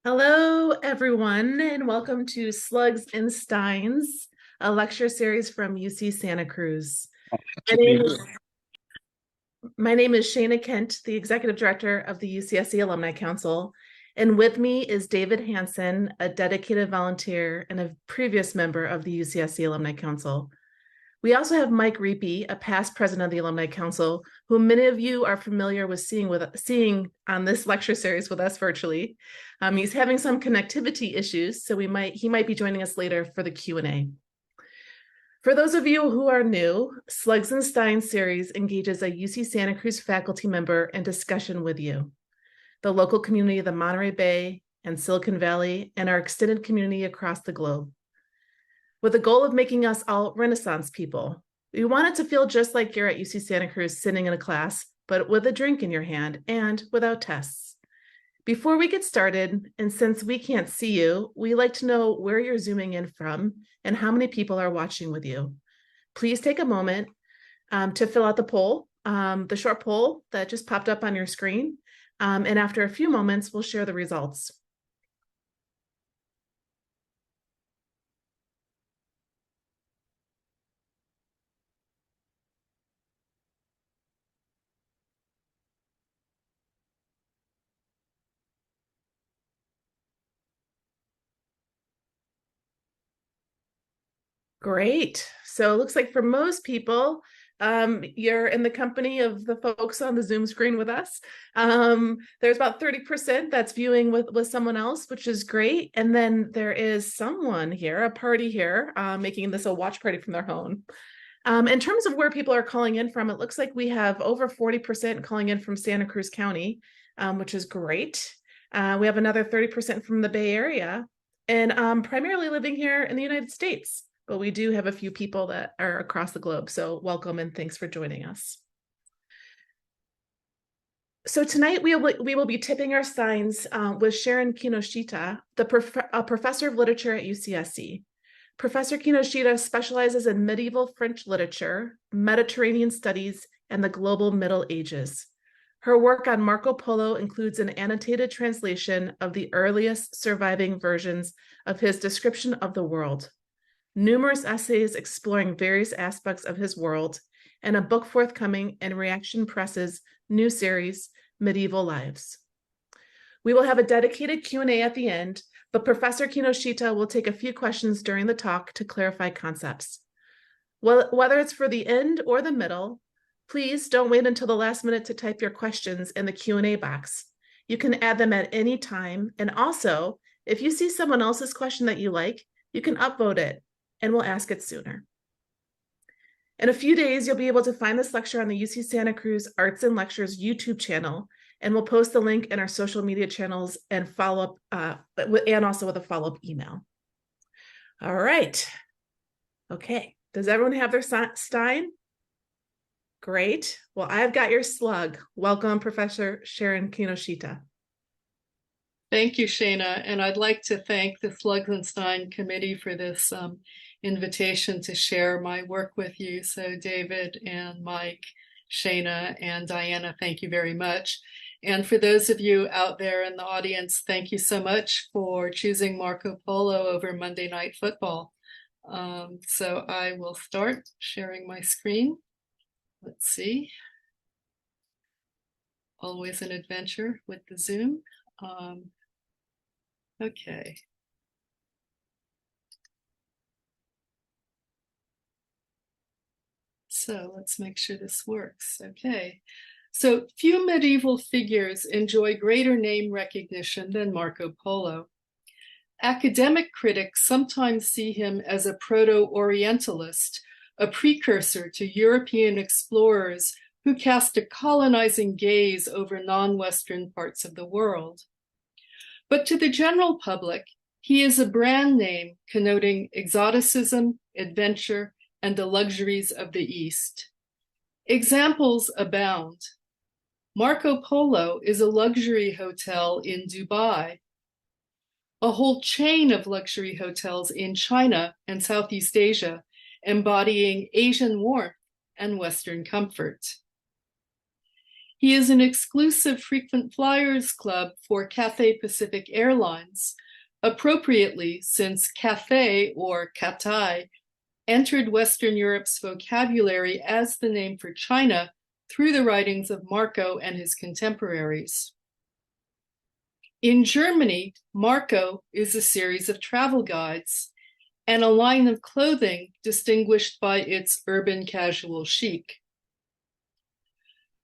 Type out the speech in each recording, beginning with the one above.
Hello, everyone, and welcome to Slugs and Steins, a lecture series from UC Santa Cruz. My name is, my name is Shana Kent, the Executive Director of the UCSC Alumni Council, and with me is David Hansen, a dedicated volunteer and a previous member of the UCSC Alumni Council. We also have Mike Reapy, a past president of the Alumni Council, who many of you are familiar with seeing on this lecture series with us virtually. He's having some connectivity issues, so he might be joining us later for the Q&A. For those of you who are new, Slugs and Stein series engages a UC Santa Cruz faculty member in discussion with you, the local community of the Monterey Bay and Silicon Valley, and our extended community across the globe. With the goal of making us all Renaissance people. We want it to feel just like you're at UC Santa Cruz sitting in a class, but with a drink in your hand and without tests. Before we get started, and since we can't see you, we like to know where you're zooming in from and how many people are watching with you. Please take a moment to fill out the poll, the short poll that just popped up on your screen. And after a few moments, we'll share the results. Great. So it looks like for most people, you're in the company of the folks on the Zoom screen with us. There's about 30% that's viewing with someone else, which is great. And then there is someone here, a party here, making this a watch party from their home. In terms of where people are calling in from, it looks like we have over 40% calling in from Santa Cruz County, which is great. We have another 30% from the Bay Area, and primarily living here in the United States. But we do have a few people that are across the globe. So welcome and thanks for joining us. So tonight we will be tipping our steins with Sharon Kinoshita, a professor of literature at UCSC. Professor Kinoshita specializes in medieval French literature, Mediterranean studies, and the global Middle Ages. Her work on Marco Polo includes an annotated translation of the earliest surviving versions of his description of the world, numerous essays exploring various aspects of his world, and a book forthcoming in Reaction Press's new series, Medieval Lives. We will have a dedicated Q&A at the end, but Professor Kinoshita will take a few questions during the talk to clarify concepts. Well, whether it's for the end or the middle, please don't wait until the last minute to type your questions in the Q&A box. You can add them at any time, and also, if you see someone else's question that you like, you can upvote it, and we'll ask it sooner. In a few days, you'll be able to find this lecture on the UC Santa Cruz Arts and Lectures YouTube channel, and we'll post the link in our social media channels and follow up, and also with a follow-up email. All right. Okay. Does everyone have their stein? Great. Well, I've got your slug. Welcome, Professor Sharon Kinoshita. Thank you, Shana. And I'd like to thank the Slugs and Stein Committee for this invitation to share my work with you. So David and Mike, Shana, and Diana, thank you very much. And for those of you out there in the audience, thank you so much for choosing Marco Polo over Monday Night Football. So I will start sharing my screen. Let's see. Always an adventure with the Zoom. Okay. So let's make sure this works. Okay. So few medieval figures enjoy greater name recognition than Marco Polo. Academic critics sometimes see him as a proto-Orientalist, a precursor to European explorers who cast a colonizing gaze over non-Western parts of the world. But to the general public, he is a brand name connoting exoticism, adventure, and the luxuries of the East. Examples abound. Marco Polo is a luxury hotel in Dubai, a whole chain of luxury hotels in China and Southeast Asia, embodying Asian warmth and Western comfort. He is an exclusive frequent flyers club for Cathay Pacific Airlines, appropriately since Cathay or Cathay entered Western Europe's vocabulary as the name for China through the writings of Marco and his contemporaries. In Germany, Marco is a series of travel guides and a line of clothing distinguished by its urban casual chic.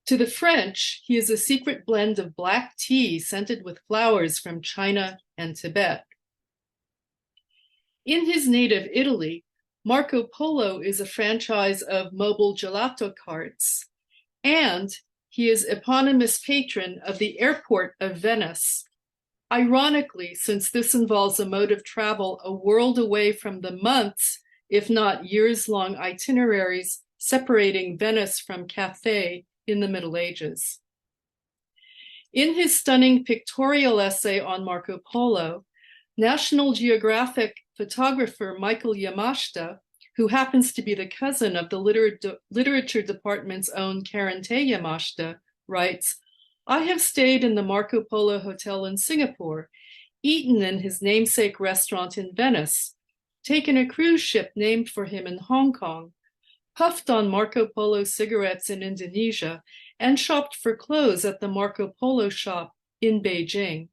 To the French, he is a secret blend of black tea scented with flowers from China and Tibet. In his native Italy, Marco Polo is a franchise of mobile gelato carts, and he is eponymous patron of the airport of Venice. Ironically, since this involves a mode of travel a world away from the months, if not years-long itineraries separating Venice from Cathay in the Middle Ages. In his stunning pictorial essay on Marco Polo, National Geographic photographer Michael Yamashita, who happens to be the cousin of the literature department's own Karente Yamashita, writes, "I have stayed in the Marco Polo Hotel in Singapore, eaten in his namesake restaurant in Venice, taken a cruise ship named for him in Hong Kong, puffed on Marco Polo cigarettes in Indonesia, and shopped for clothes at the Marco Polo shop in Beijing.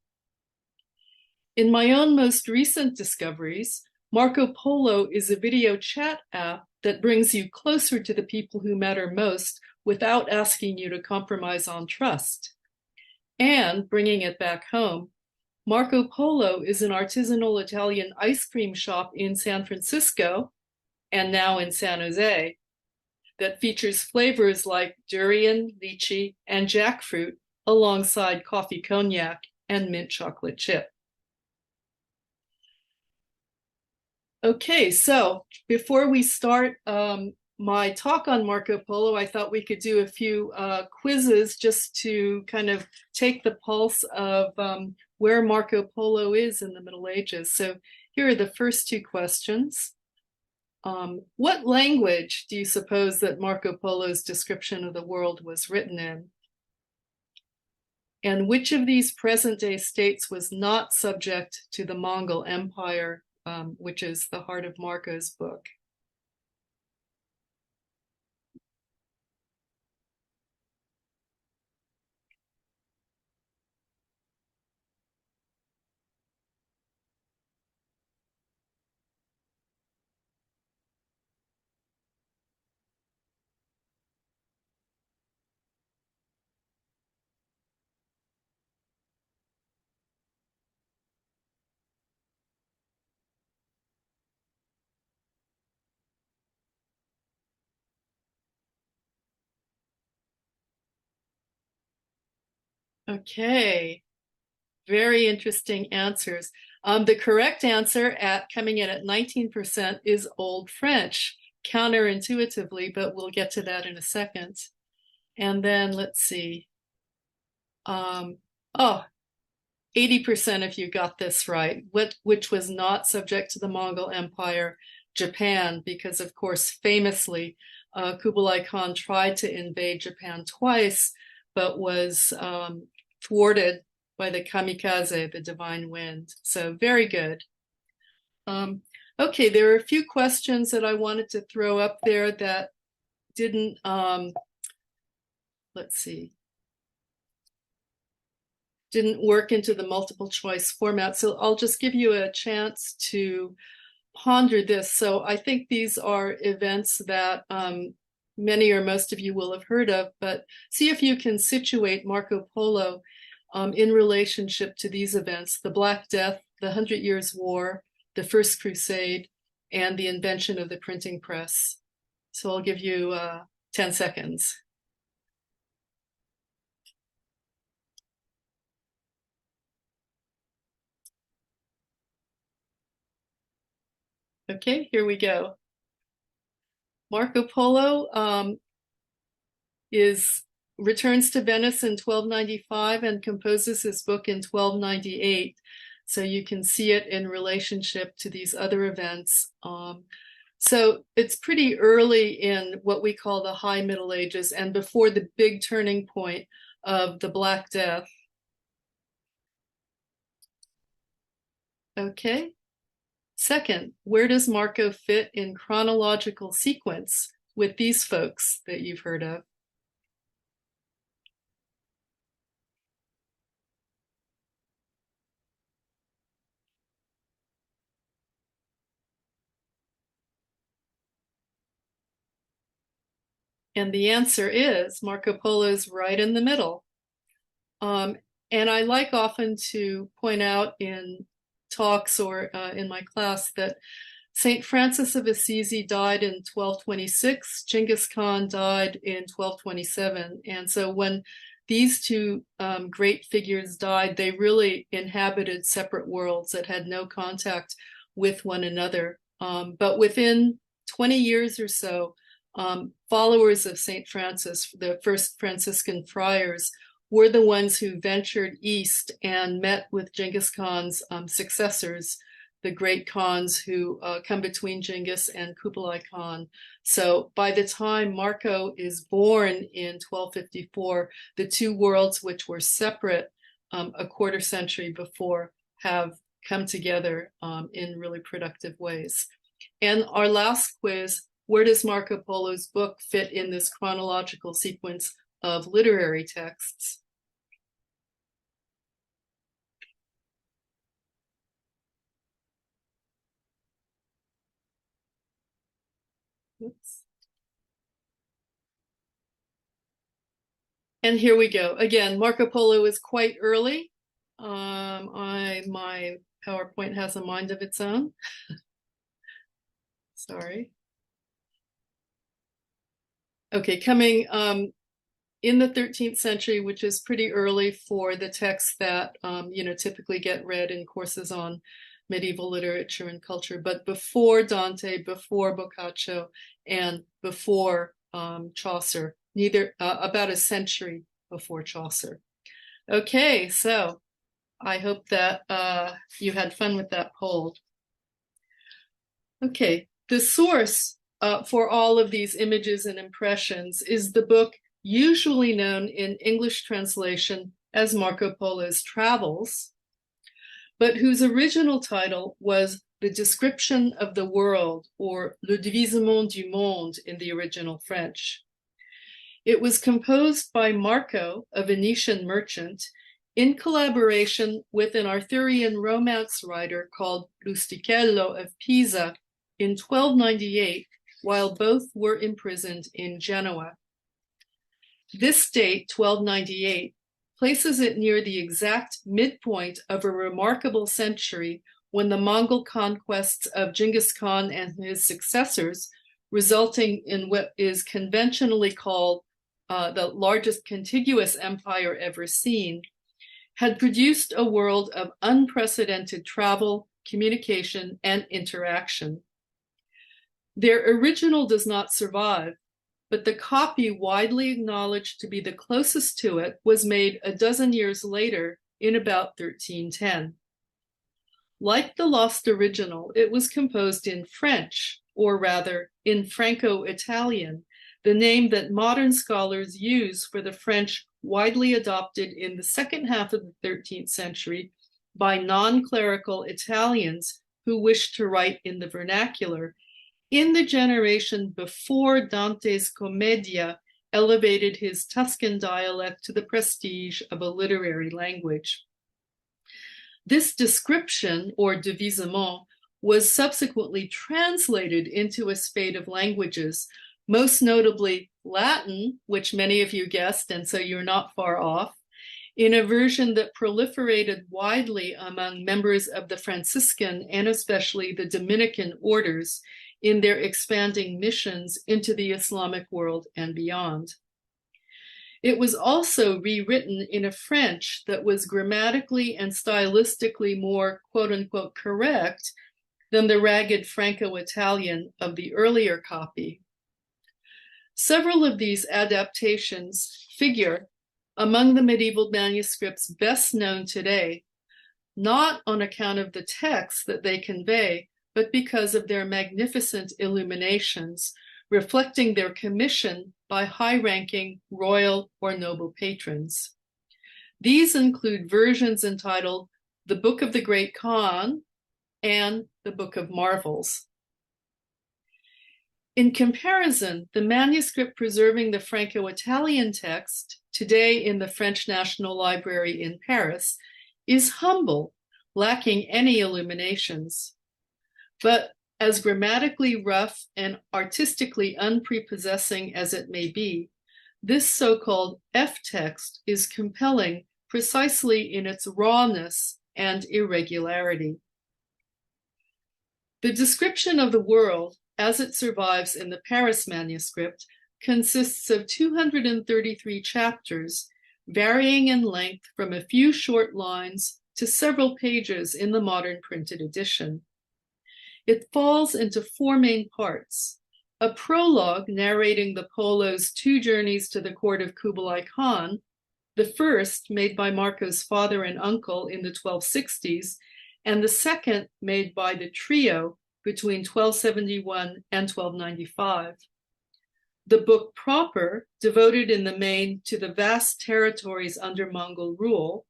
In my own most recent discoveries, Marco Polo is a video chat app that brings you closer to the people who matter most without asking you to compromise on trust. And bringing it back home, Marco Polo is an artisanal Italian ice cream shop in San Francisco, and now in San Jose, that features flavors like durian, lychee, and jackfruit alongside coffee cognac and mint chocolate chip." Okay, so before we start my talk on Marco Polo, I thought we could do a few quizzes just to kind of take the pulse of where Marco Polo is in the Middle Ages. So here are the first two questions. What language do you suppose that Marco Polo's description of the world was written in? And which of these present-day states was not subject to the Mongol Empire, which is the heart of Marco's book? Okay, very interesting answers. The correct answer coming in at 19% is Old French, counterintuitively, but we'll get to that in a second. And then let's see. 80% of you got this right, which was not subject to the Mongol Empire, Japan, because of course, famously, Kublai Khan tried to invade Japan twice, but was thwarted by the kamikaze, the divine wind. So very good. Okay, there are a few questions that I wanted to throw up there that didn't, let's see, didn't work into the multiple choice format. So I'll just give you a chance to ponder this. So I think these are events that many or most of you will have heard of, but see if you can situate Marco Polo in relationship to these events: the Black Death, the 100 Years' War, the First Crusade, and the invention of the printing press. So I'll give you 10 seconds. Okay, here we go. Marco Polo returns to Venice in 1295 and composes his book in 1298. So you can see it in relationship to these other events. So it's pretty early in what we call the High Middle Ages and before the big turning point of the Black Death. Okay. Second, where does Marco fit in chronological sequence with these folks that you've heard of? And the answer is Marco Polo's right in the middle. And I like often to point out in talks or in my class that St. Francis of Assisi died in 1226, Genghis Khan died in 1227. And so when these two great figures died, they really inhabited separate worlds that had no contact with one another. But within 20 years or so, followers of St. Francis, the first Franciscan friars, were the ones who ventured east and met with Genghis Khan's successors, the great Khans who come between Genghis and Kublai Khan. So by the time Marco is born in 1254, the two worlds which were separate a quarter century before have come together in really productive ways. And our last quiz, where does Marco Polo's book fit in this chronological sequence of literary texts? Oops. And here we go. Again, Marco Polo is quite early. My PowerPoint has a mind of its own. Sorry. Okay, coming in the 13th century, which is pretty early for the texts that typically get read in courses on medieval literature and culture, but before Dante, before Boccaccio, and before Chaucer, about a century before Chaucer. Okay, so I hope that you had fun with that poll. Okay, the source for all of these images and impressions is the book usually known in English translation as Marco Polo's Travels, but whose original title was The Description of the World, or Le Divisement du Monde in the original French. It was composed by Marco, a Venetian merchant, in collaboration with an Arthurian romance writer called Rustichello of Pisa in 1298, while both were imprisoned in Genoa. This date, 1298, places it near the exact midpoint of a remarkable century when the Mongol conquests of Genghis Khan and his successors, resulting in what is conventionally called the largest contiguous empire ever seen, had produced a world of unprecedented travel, communication, and interaction. Their original does not survive, but the copy widely acknowledged to be the closest to it was made a dozen years later in about 1310. Like the lost original, it was composed in French, or rather in Franco-Italian, the name that modern scholars use for the French widely adopted in the second half of the 13th century by non-clerical Italians who wished to write in the vernacular, in the generation before Dante's Commedia elevated his Tuscan dialect to the prestige of a literary language. This description, or divisement, was subsequently translated into a spate of languages, most notably Latin, which many of you guessed, and so you're not far off, in a version that proliferated widely among members of the Franciscan and especially the Dominican orders in their expanding missions into the Islamic world and beyond. It was also rewritten in a French that was grammatically and stylistically more quote-unquote correct than the ragged Franco-Italian of the earlier copy. Several of these adaptations figure among the medieval manuscripts best known today, not on account of the text that they convey, but because of their magnificent illuminations, reflecting their commission by high-ranking royal or noble patrons. These include versions entitled The Book of the Great Khan and The Book of Marvels. In comparison, the manuscript preserving the Franco-Italian text, today in the French National Library in Paris, is humble, lacking any illuminations. But as grammatically rough and artistically unprepossessing as it may be, this so-called F text is compelling precisely in its rawness and irregularity. The description of the world, as it survives in the Paris manuscript, consists of 233 chapters, varying in length from a few short lines to several pages in the modern printed edition. It falls into four main parts: a prologue narrating the Polo's two journeys to the court of Kublai Khan, the first made by Marco's father and uncle in the 1260s, and the second made by the trio between 1271 and 1295. The book proper, devoted in the main to the vast territories under Mongol rule.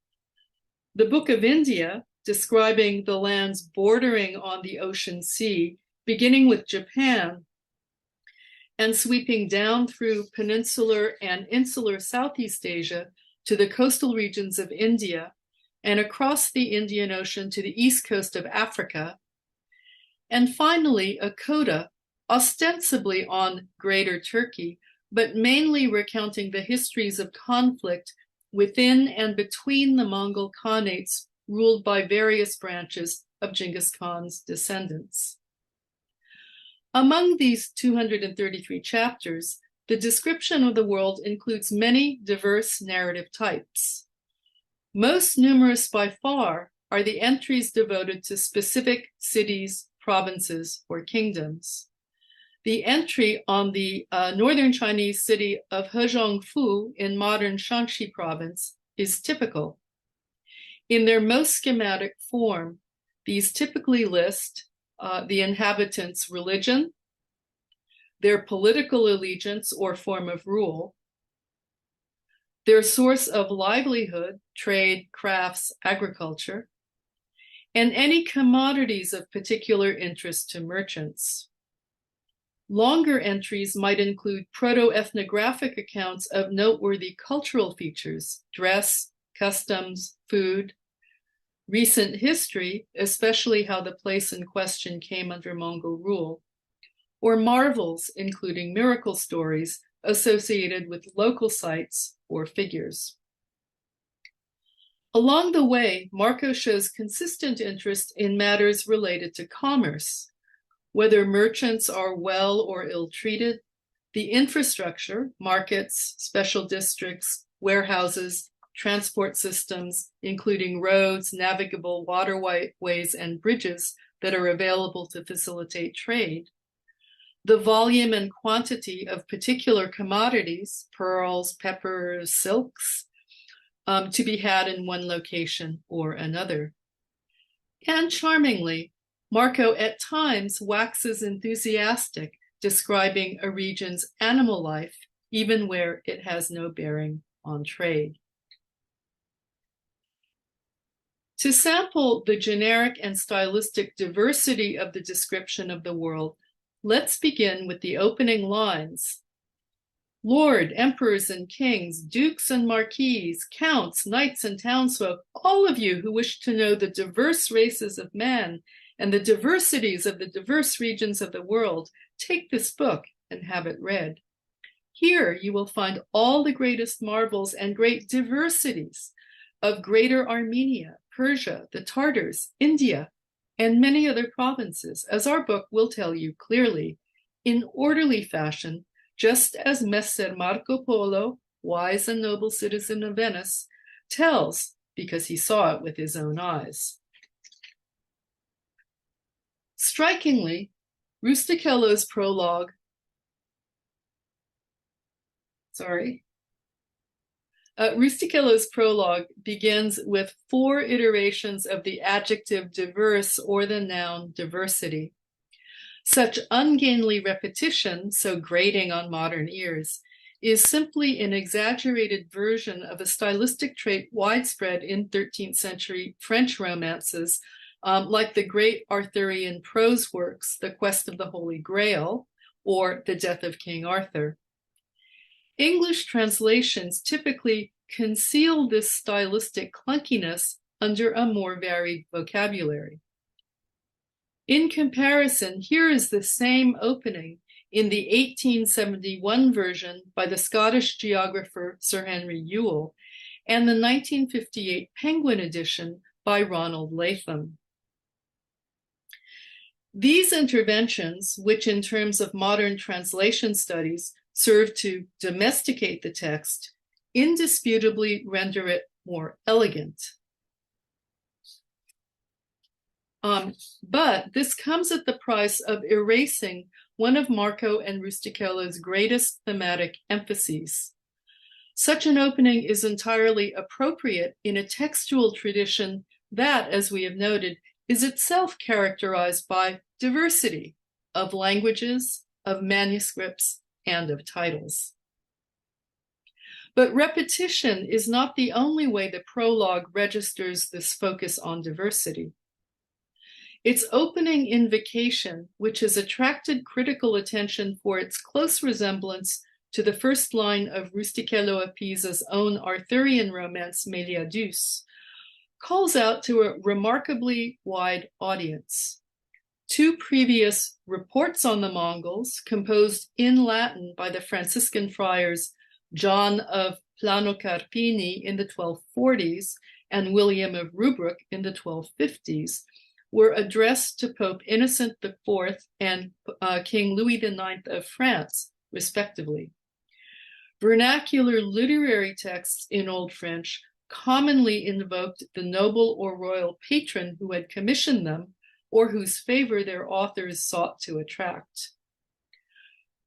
The Book of India, describing the lands bordering on the ocean sea, beginning with Japan and sweeping down through peninsular and insular Southeast Asia to the coastal regions of India and across the Indian Ocean to the east coast of Africa. And finally, a coda, ostensibly on Greater Turkey, but mainly recounting the histories of conflict within and between the Mongol Khanates ruled by various branches of Genghis Khan's descendants. Among these 233 chapters, the description of the world includes many diverse narrative types. Most numerous by far are the entries devoted to specific cities, provinces, or kingdoms. The entry on the northern Chinese city of Hezhongfu in modern Shanxi province is typical. In their most schematic form, these typically list the inhabitants' religion, their political allegiance or form of rule, their source of livelihood, trade, crafts, agriculture, and any commodities of particular interest to merchants. Longer entries might include proto-ethnographic accounts of noteworthy cultural features, dress, customs, food, recent history, especially how the place in question came under Mongol rule, or marvels, including miracle stories associated with local sites or figures. Along the way, Marco shows consistent interest in matters related to commerce, whether merchants are well or ill-treated, the infrastructure, markets, special districts, warehouses, transport systems, including roads, navigable waterways, and bridges that are available to facilitate trade, the volume and quantity of particular commodities, pearls, peppers, silks, to be had in one location or another. And charmingly, Marco at times waxes enthusiastic, describing a region's animal life, even where it has no bearing on trade. To sample the generic and stylistic diversity of the description of the world, let's begin with the opening lines. Lord, emperors and kings, dukes and marquises, counts, knights and townsfolk, all of you who wish to know the diverse races of man and the diversities of the diverse regions of the world, take this book and have it read. Here you will find all the greatest marvels and great diversities of Greater Armenia, Persia, the Tartars, India, and many other provinces, as our book will tell you clearly, in orderly fashion, just as Messer Marco Polo, wise and noble citizen of Venice, tells, because he saw it with his own eyes. Strikingly, Rustichello's prologue begins with 4 iterations of the adjective diverse or the noun diversity. Such ungainly repetition, so grating on modern ears, is simply an exaggerated version of a stylistic trait widespread in 13th century French romances, like the great Arthurian prose works, The Quest of the Holy Grail, or The Death of King Arthur. English translations typically conceal this stylistic clunkiness under a more varied vocabulary. In comparison, here is the same opening in the 1871 version by the Scottish geographer Sir Henry Yule and the 1958 Penguin edition by Ronald Latham. These interventions, which in terms of modern translation studies serve to domesticate the text, indisputably render it more elegant. But this comes at the price of erasing one of Marco and Rustichello's greatest thematic emphases. Such an opening is entirely appropriate in a textual tradition that, as we have noted, is itself characterized by diversity of languages, of manuscripts, and of titles. But repetition is not the only way the prologue registers this focus on diversity. Its opening invocation, which has attracted critical attention for its close resemblance to the first line of Rustichello of Pisa's own Arthurian romance, Meliadus, calls out to a remarkably wide audience. Two previous reports on the Mongols, composed in Latin by the Franciscan friars John of Plano Carpini in the 1240s and William of Rubruck in the 1250s, were addressed to Pope Innocent IV and King Louis IX of France, respectively. Vernacular literary texts in Old French commonly invoked the noble or royal patron who had commissioned them or whose favor their authors sought to attract.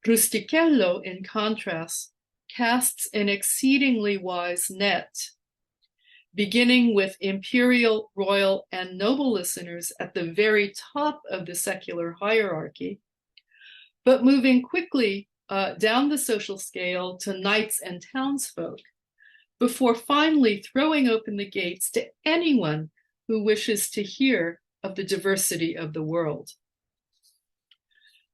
Rustichello, in contrast, casts an exceedingly wise net, beginning with imperial, royal, and noble listeners at the very top of the secular hierarchy, but moving quickly down the social scale to knights and townsfolk, before finally throwing open the gates to anyone who wishes to hear of the diversity of the world.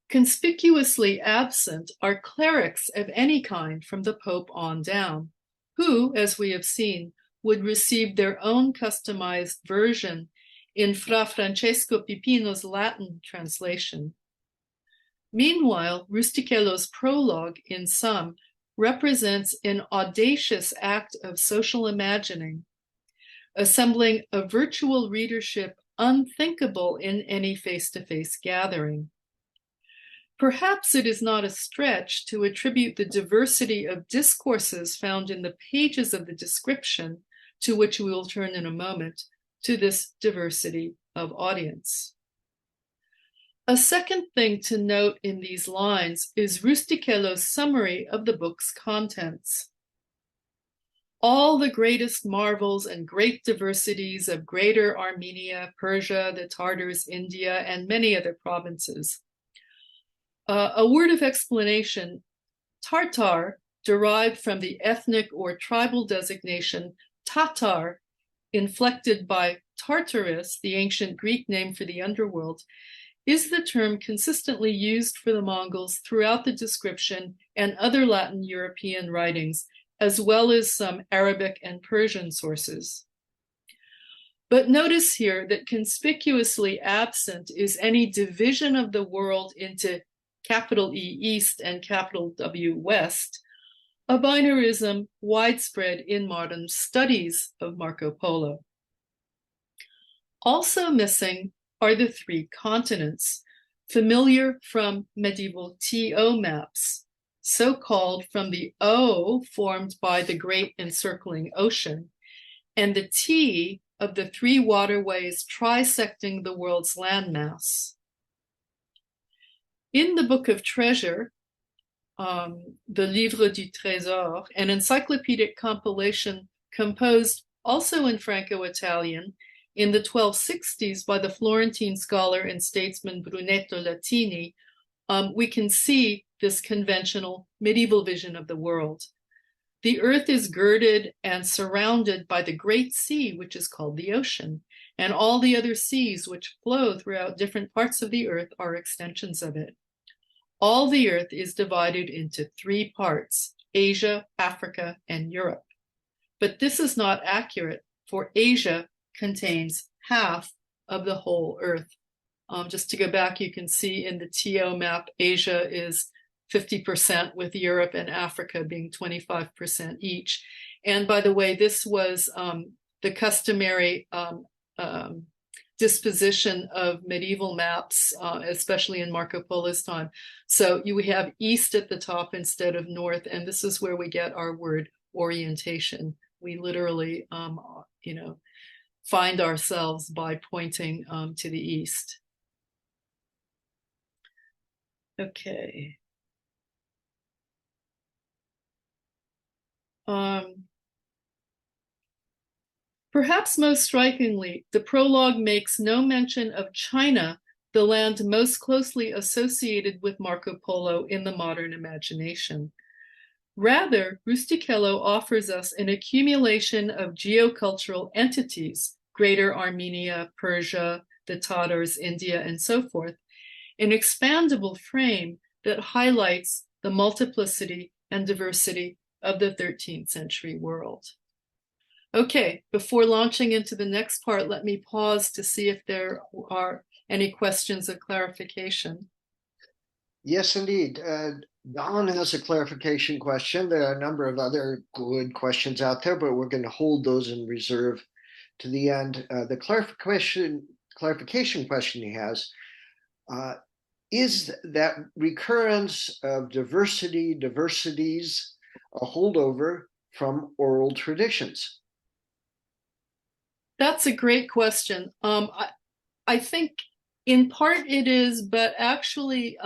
Conspicuously absent are clerics of any kind from the Pope on down, who, as we have seen, would receive their own customized version in Fra Francesco Pipino's Latin translation. Meanwhile, Rustichello's prologue, in sum, represents an audacious act of social imagining, assembling a virtual readership unthinkable in any face-to-face gathering. Perhaps it is not a stretch to attribute the diversity of discourses found in the pages of the description, to which we will turn in a moment, to this diversity of audience. A second thing to note in these lines is Rustichello's summary of the book's contents. All the greatest marvels and great diversities of Greater Armenia, Persia, the Tartars, India, and many other provinces. A word of explanation: Tartar, derived from the ethnic or tribal designation Tatar, inflected by Tartarus, the ancient Greek name for the underworld, is the term consistently used for the Mongols throughout the description and other Latin European writings, as well as some Arabic and Persian sources. But notice here that conspicuously absent is any division of the world into capital E East and capital W West, a binarism widespread in modern studies of Marco Polo. Also missing are the three continents, familiar from medieval TO maps, so called from the O formed by the great encircling ocean, and the T of the three waterways trisecting the world's landmass. In the Book of Treasure, the Livre du Trésor, an encyclopedic compilation composed also in Franco-Italian in the 1260s by the Florentine scholar and statesman Brunetto Latini, we can see this conventional medieval vision of the world. The earth is girded and surrounded by the great sea, which is called the ocean, and all the other seas which flow throughout different parts of the earth are extensions of it. All the earth is divided into three parts: Asia, Africa, and Europe. But this is not accurate, for Asia contains half of the whole earth. Just to go back, you can see in the TO map, Asia is 50%, with Europe and Africa being 25% each. And by the way, this was the customary disposition of medieval maps, especially in Marco Polo's time. So we have east at the top instead of north, and this is where we get our word orientation. We literally, find ourselves by pointing to the east. Okay. Perhaps most strikingly, the prologue makes no mention of China, the land most closely associated with Marco Polo in the modern imagination. Rather, Rustichello offers us an accumulation of geocultural entities, Greater Armenia, Persia, the Tatars, India, and so forth, an expandable frame that highlights the multiplicity and diversity of the 13th century world. Okay, before launching into the next part, let me pause to see if there are any questions of clarification. Yes, indeed. Don has a clarification question. There are a number of other good questions out there, but we're going to hold those in reserve to the end. The clarification question he has is that recurrence of diversities a holdover from oral traditions? That's a great question. I think in part it is, but actually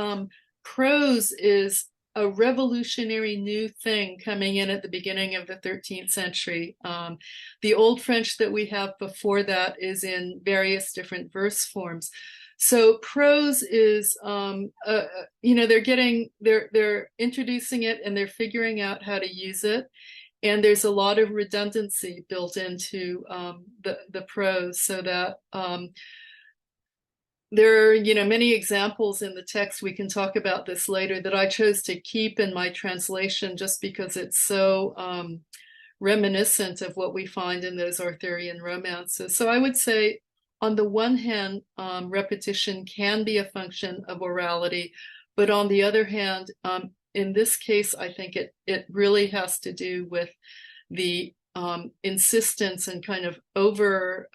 prose is a revolutionary new thing coming in at the beginning of the 13th century. The Old French that we have before that is in various different verse forms. So prose is, they're introducing it and they're figuring out how to use it. And there's a lot of redundancy built into the prose, so that there are, many examples in the text. We can talk about this later, that I chose to keep in my translation just because it's so reminiscent of what we find in those Arthurian romances. So I would say, on the one hand, repetition can be a function of orality, but on the other hand, in this case, I think it really has to do with the insistence and kind of over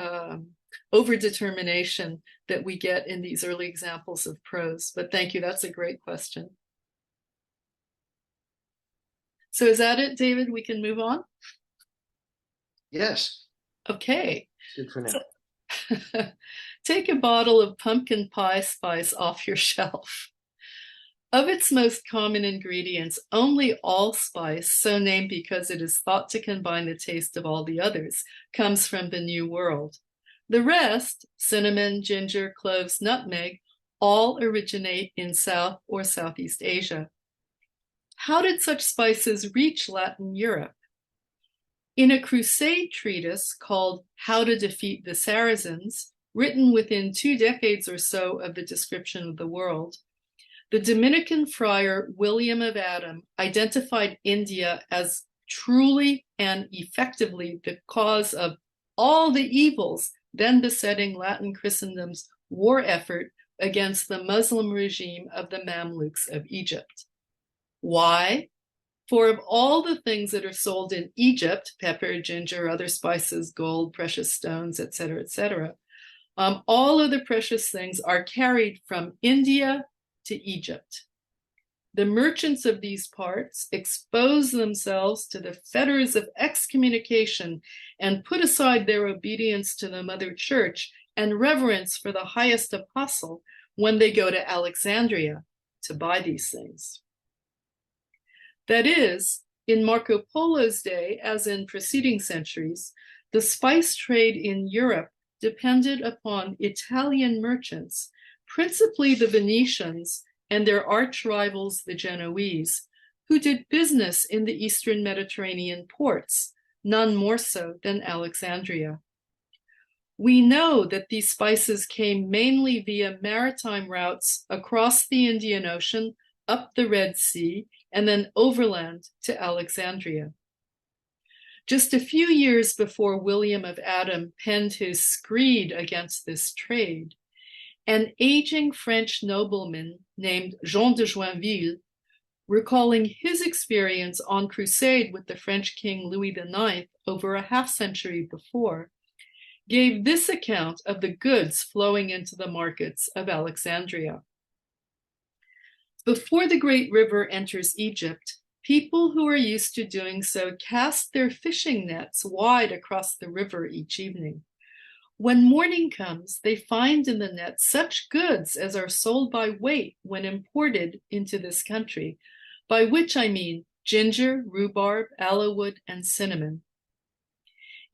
determination that we get in these early examples of prose. But thank you, that's a great question. So is that it, David? We can move on? Yes. Okay. Good for now. So, take a bottle of pumpkin pie spice off your shelf. Of its most common ingredients, only allspice, so named because it is thought to combine the taste of all the others, comes from the New World. The rest, cinnamon, ginger, cloves, nutmeg, all originate in South or Southeast Asia. How did such spices reach Latin Europe? In a crusade treatise called How to Defeat the Saracens, written within 2 decades or so of the description of the world, the Dominican friar William of Adam identified India as truly and effectively the cause of all the evils then besetting Latin Christendom's war effort against the Muslim regime of the Mamluks of Egypt. Why? For of all the things that are sold in Egypt, pepper, ginger, other spices, gold, precious stones, etc., all of the precious things are carried from India to Egypt. The merchants of these parts expose themselves to the fetters of excommunication and put aside their obedience to the Mother Church and reverence for the highest apostle when they go to Alexandria to buy these things. That is, in Marco Polo's day, as in preceding centuries, the spice trade in Europe depended upon Italian merchants, principally the Venetians and their arch rivals, the Genoese, who did business in the Eastern Mediterranean ports, none more so than Alexandria. We know that these spices came mainly via maritime routes across the Indian Ocean, up the Red Sea, and then overland to Alexandria. Just a few years before William of Adam penned his screed against this trade, an aging French nobleman named Jean de Joinville, recalling his experience on crusade with the French king Louis IX over a half-century before, gave this account of the goods flowing into the markets of Alexandria. Before the great river enters Egypt, people who are used to doing so cast their fishing nets wide across the river each evening. When morning comes, they find in the net such goods as are sold by weight when imported into this country, by which I mean ginger, rhubarb, aloewood, and cinnamon.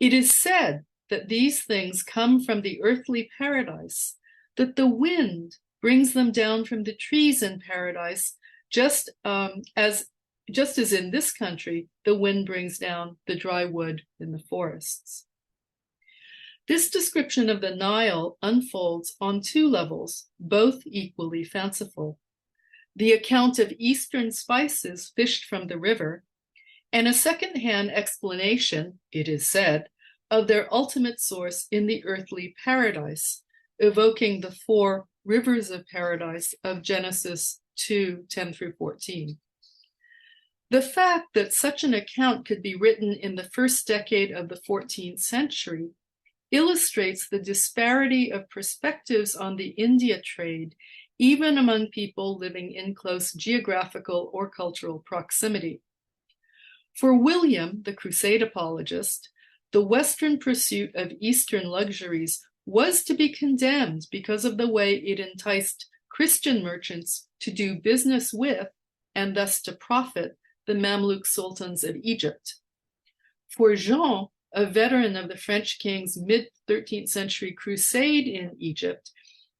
It is said that these things come from the earthly paradise, that the wind brings them down from the trees in paradise, just as in this country, the wind brings down the dry wood in the forests. This description of the Nile unfolds on two levels, both equally fanciful. The account of Eastern spices fished from the river, and a second-hand explanation, it is said, of their ultimate source in the earthly paradise, evoking the four rivers of paradise of Genesis 2:10 through 14. The fact that such an account could be written in the first decade of the 14th century illustrates the disparity of perspectives on the India trade, even among people living in close geographical or cultural proximity. For William, the Crusade apologist, the Western pursuit of Eastern luxuries was to be condemned because of the way it enticed Christian merchants to do business with, and thus to profit, the Mamluk sultans of Egypt. For Jean, a veteran of the French king's mid-13th century crusade in Egypt,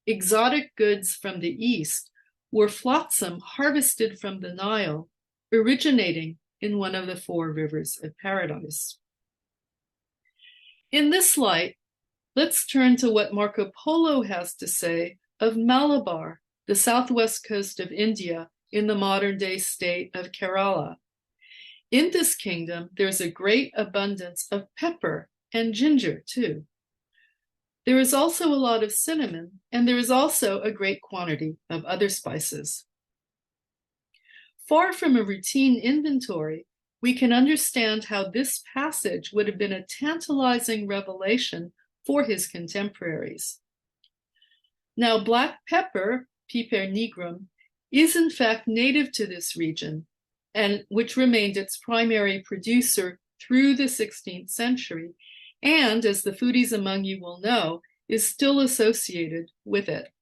exotic goods from the East were flotsam harvested from the Nile, originating in one of the four rivers of paradise. In this light, let's turn to what Marco Polo has to say of Malabar, the southwest coast of India, in the modern-day state of Kerala. In this kingdom, there's a great abundance of pepper and ginger, too. There is also a lot of cinnamon, and there is also a great quantity of other spices. Far from a routine inventory, we can understand how this passage would have been a tantalizing revelation for his contemporaries. Now, black pepper, piper nigrum, is in fact native to this region, and which remained its primary producer through the 16th century, and, as the foodies among you will know, is still associated with it.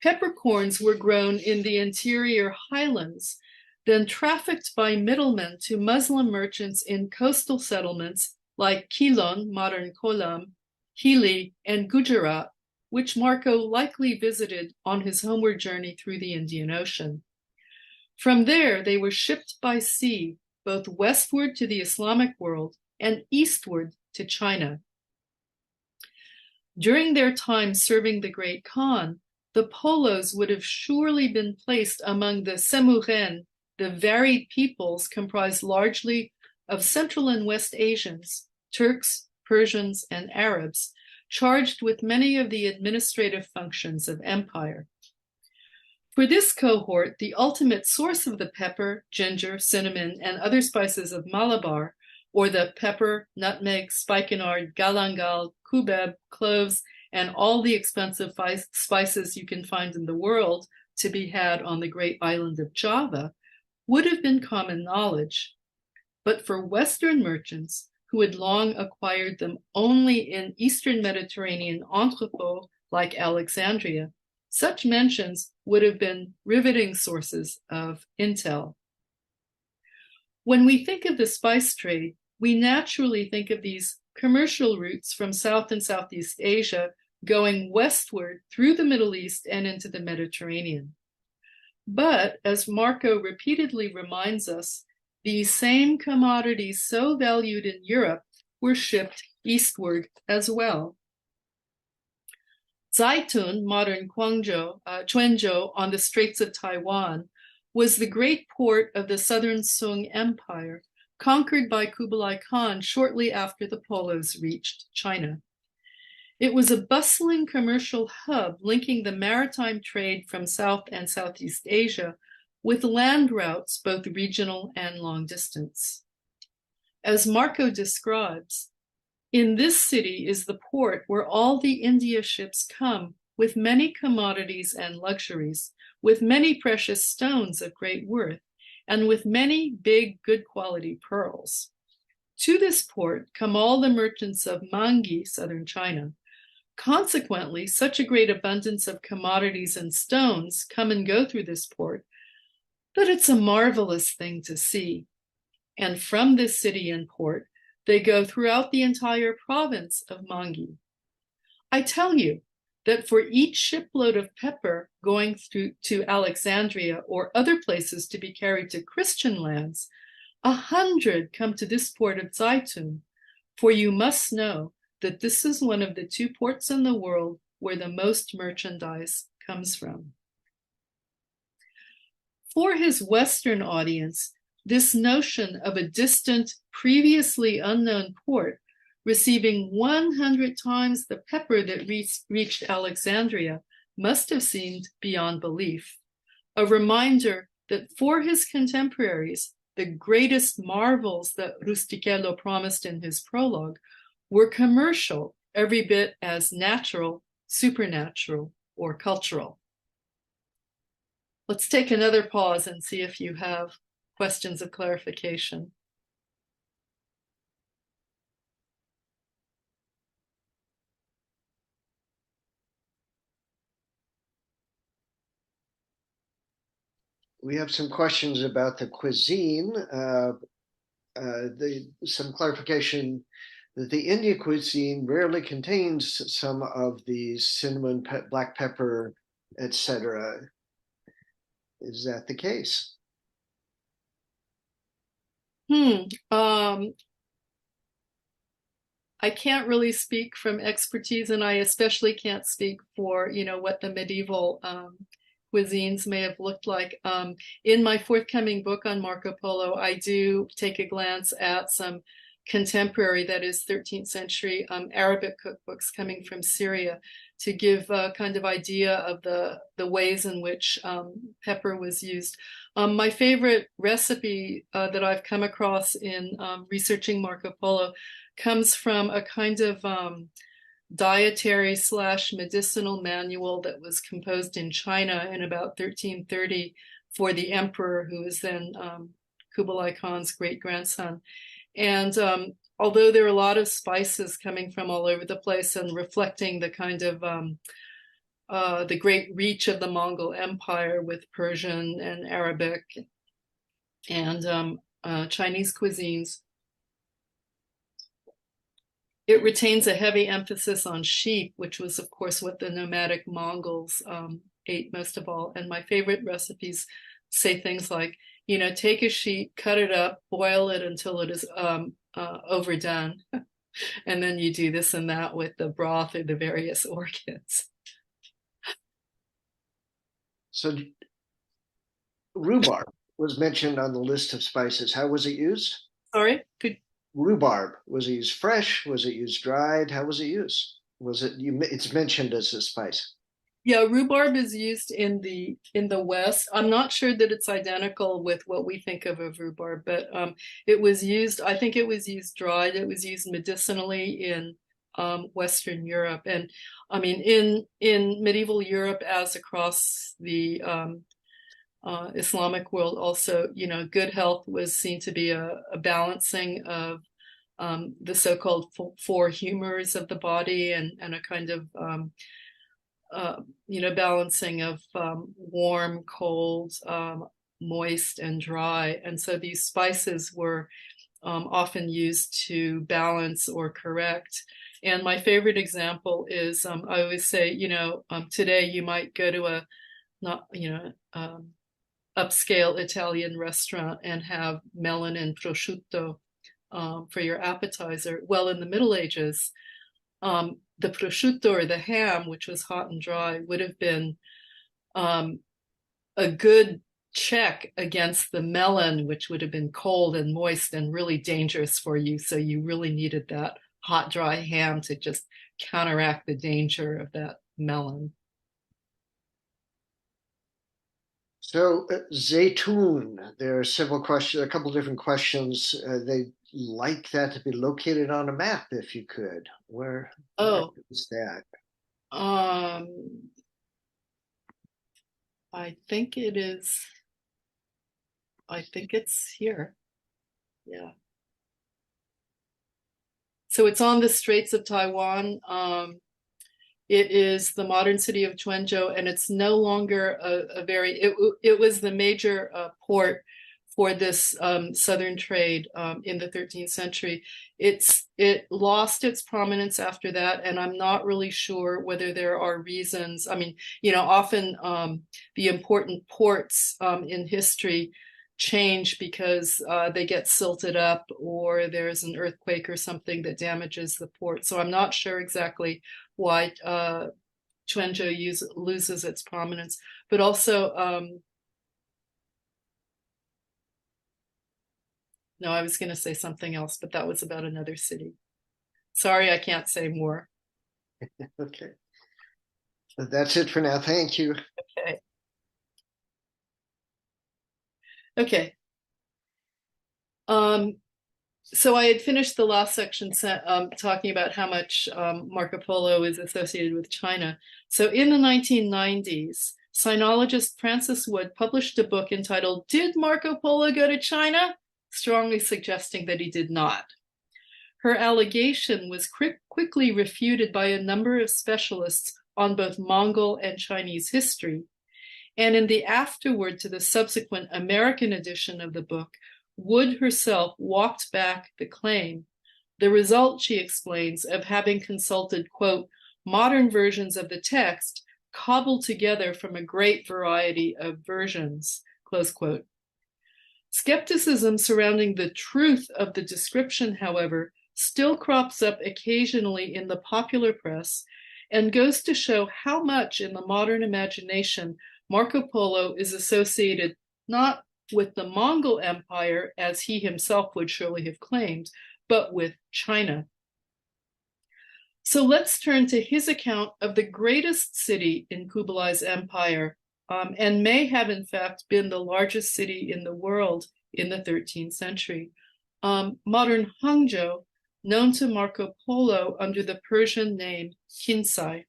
Peppercorns were grown in the interior highlands, then trafficked by middlemen to Muslim merchants in coastal settlements like Keelon, modern Kollam, Hili, and Gujarat, which Marco likely visited on his homeward journey through the Indian Ocean. From there, they were shipped by sea, both westward to the Islamic world and eastward to China. During their time serving the Great Khan, the Polos would have surely been placed among the Semuren, the varied peoples comprised largely of Central and West Asians, Turks, Persians, and Arabs, charged with many of the administrative functions of empire. For this cohort, the ultimate source of the pepper, ginger, cinnamon, and other spices of Malabar, or the pepper, nutmeg, spikenard, galangal, kubeb, cloves, and all the expensive spices you can find in the world to be had on the great island of Java, would have been common knowledge. But for Western merchants who had long acquired them only in Eastern Mediterranean entrepôts like Alexandria, such mentions would have been riveting sources of intel. When we think of the spice trade, we naturally think of these commercial routes from South and Southeast Asia going westward through the Middle East and into the Mediterranean. But as Marco repeatedly reminds us, these same commodities so valued in Europe were shipped eastward as well. Zaitun, modern Quanzhou, on the Straits of Taiwan, was the great port of the southern Sung Empire, conquered by Kublai Khan shortly after the Polos reached China. It was a bustling commercial hub linking the maritime trade from South and Southeast Asia with land routes, both regional and long distance. As Marco describes, in this city is the port where all the India ships come with many commodities and luxuries, with many precious stones of great worth, and with many big, good quality pearls. To this port come all the merchants of Mangi, southern China. Consequently, such a great abundance of commodities and stones come and go through this port that it's a marvelous thing to see. And from this city and port, they go throughout the entire province of Mangi. I tell you that for each shipload of pepper going through to Alexandria or other places to be carried to Christian lands, 100 come to this port of Zaitun, for you must know that this is one of the 2 ports in the world where the most merchandise comes from. For his Western audience, this notion of a distant, previously unknown port receiving 100 times the pepper that reached Alexandria must have seemed beyond belief. A reminder that for his contemporaries, the greatest marvels that Rustichello promised in his prologue were commercial, every bit as natural, supernatural, or cultural. Let's take another pause and see if you have questions of clarification. We have some questions about the cuisine. Some clarification that the Indian cuisine rarely contains some of these cinnamon, black pepper, etc. Is that the case? I can't really speak from expertise, and I especially can't speak for, what the medieval cuisines may have looked like. In my forthcoming book on Marco Polo, I do take a glance at some contemporary, that is 13th century Arabic cookbooks coming from Syria to give a kind of idea of the ways in which pepper was used. My favorite recipe that I've come across in researching Marco Polo comes from a kind of dietary / medicinal manual that was composed in China in about 1330 for the emperor, who was then Kublai Khan's great-grandson. And although there are a lot of spices coming from all over the place and reflecting the kind of the great reach of the Mongol Empire with Persian and Arabic and Chinese cuisines, it retains a heavy emphasis on sheep, which was, of course, what the nomadic Mongols ate most of all. And my favorite recipes say things like, take a sheep, cut it up, boil it until it is overdone. And then you do this and that with the broth or the various organs. So rhubarb was mentioned on the list of spices. How was it used? Sorry? Rhubarb, was it used fresh? Was it used dried? How was it used? It's mentioned as a spice. Yeah, rhubarb is used in the West. I'm not sure that it's identical with what we think of rhubarb, but it was used, I think it was used dried. It was used medicinally in Western Europe. And I mean, in medieval Europe, as across the Islamic world also, good health was seen to be a balancing of the so-called 4 humors of the body and a kind of balancing of warm, cold, moist, and dry. And so these spices were often used to balance or correct. And my favorite example is I always say, today you might go to a upscale Italian restaurant and have melon and prosciutto for your appetizer. Well, in the Middle Ages, the prosciutto or the ham, which was hot and dry, would have been a good check against the melon, which would have been cold and moist and really dangerous for you. So you really needed that hot, dry ham to just counteract the danger of that melon. So, Zaytun, there are several questions, a couple different questions. They'd like that to be located on a map if you could. Where is that? I think it's here. Yeah. So it's on the Straits of Taiwan. It is the modern city of Quanzhou, and it's no longer it was the major port for this southern trade in the 13th century. It lost its prominence after that, and I'm not really sure whether there are reasons. I mean, often the important ports in history change because they get silted up or there's an earthquake or something that damages the port. So I'm not sure exactly why Quanzhou loses its prominence, but also no, I was going to say something else, but that was about another city. Sorry, I can't say more. Okay. That's it for now. Thank you. Okay. Okay. So I had finished the last section talking about how much Marco Polo is associated with China. So in the 1990s, sinologist Frances Wood published a book entitled "Did Marco Polo Go to China?" strongly suggesting that he did not. Her allegation was quickly refuted by a number of specialists on both Mongol and Chinese history. And in the afterword to the subsequent American edition of the book, Wood herself walked back the claim, the result, she explains, of having consulted, quote, modern versions of the text cobbled together from a great variety of versions, close quote. Skepticism surrounding the truth of the description, however, still crops up occasionally in the popular press and goes to show how much in the modern imagination Marco Polo is associated not with the Mongol Empire, as he himself would surely have claimed, but with China. So let's turn to his account of the greatest city in Kublai's empire, and may have in fact been the largest city in the world in the 13th century. Modern Hangzhou, known to Marco Polo under the Persian name Kinsai.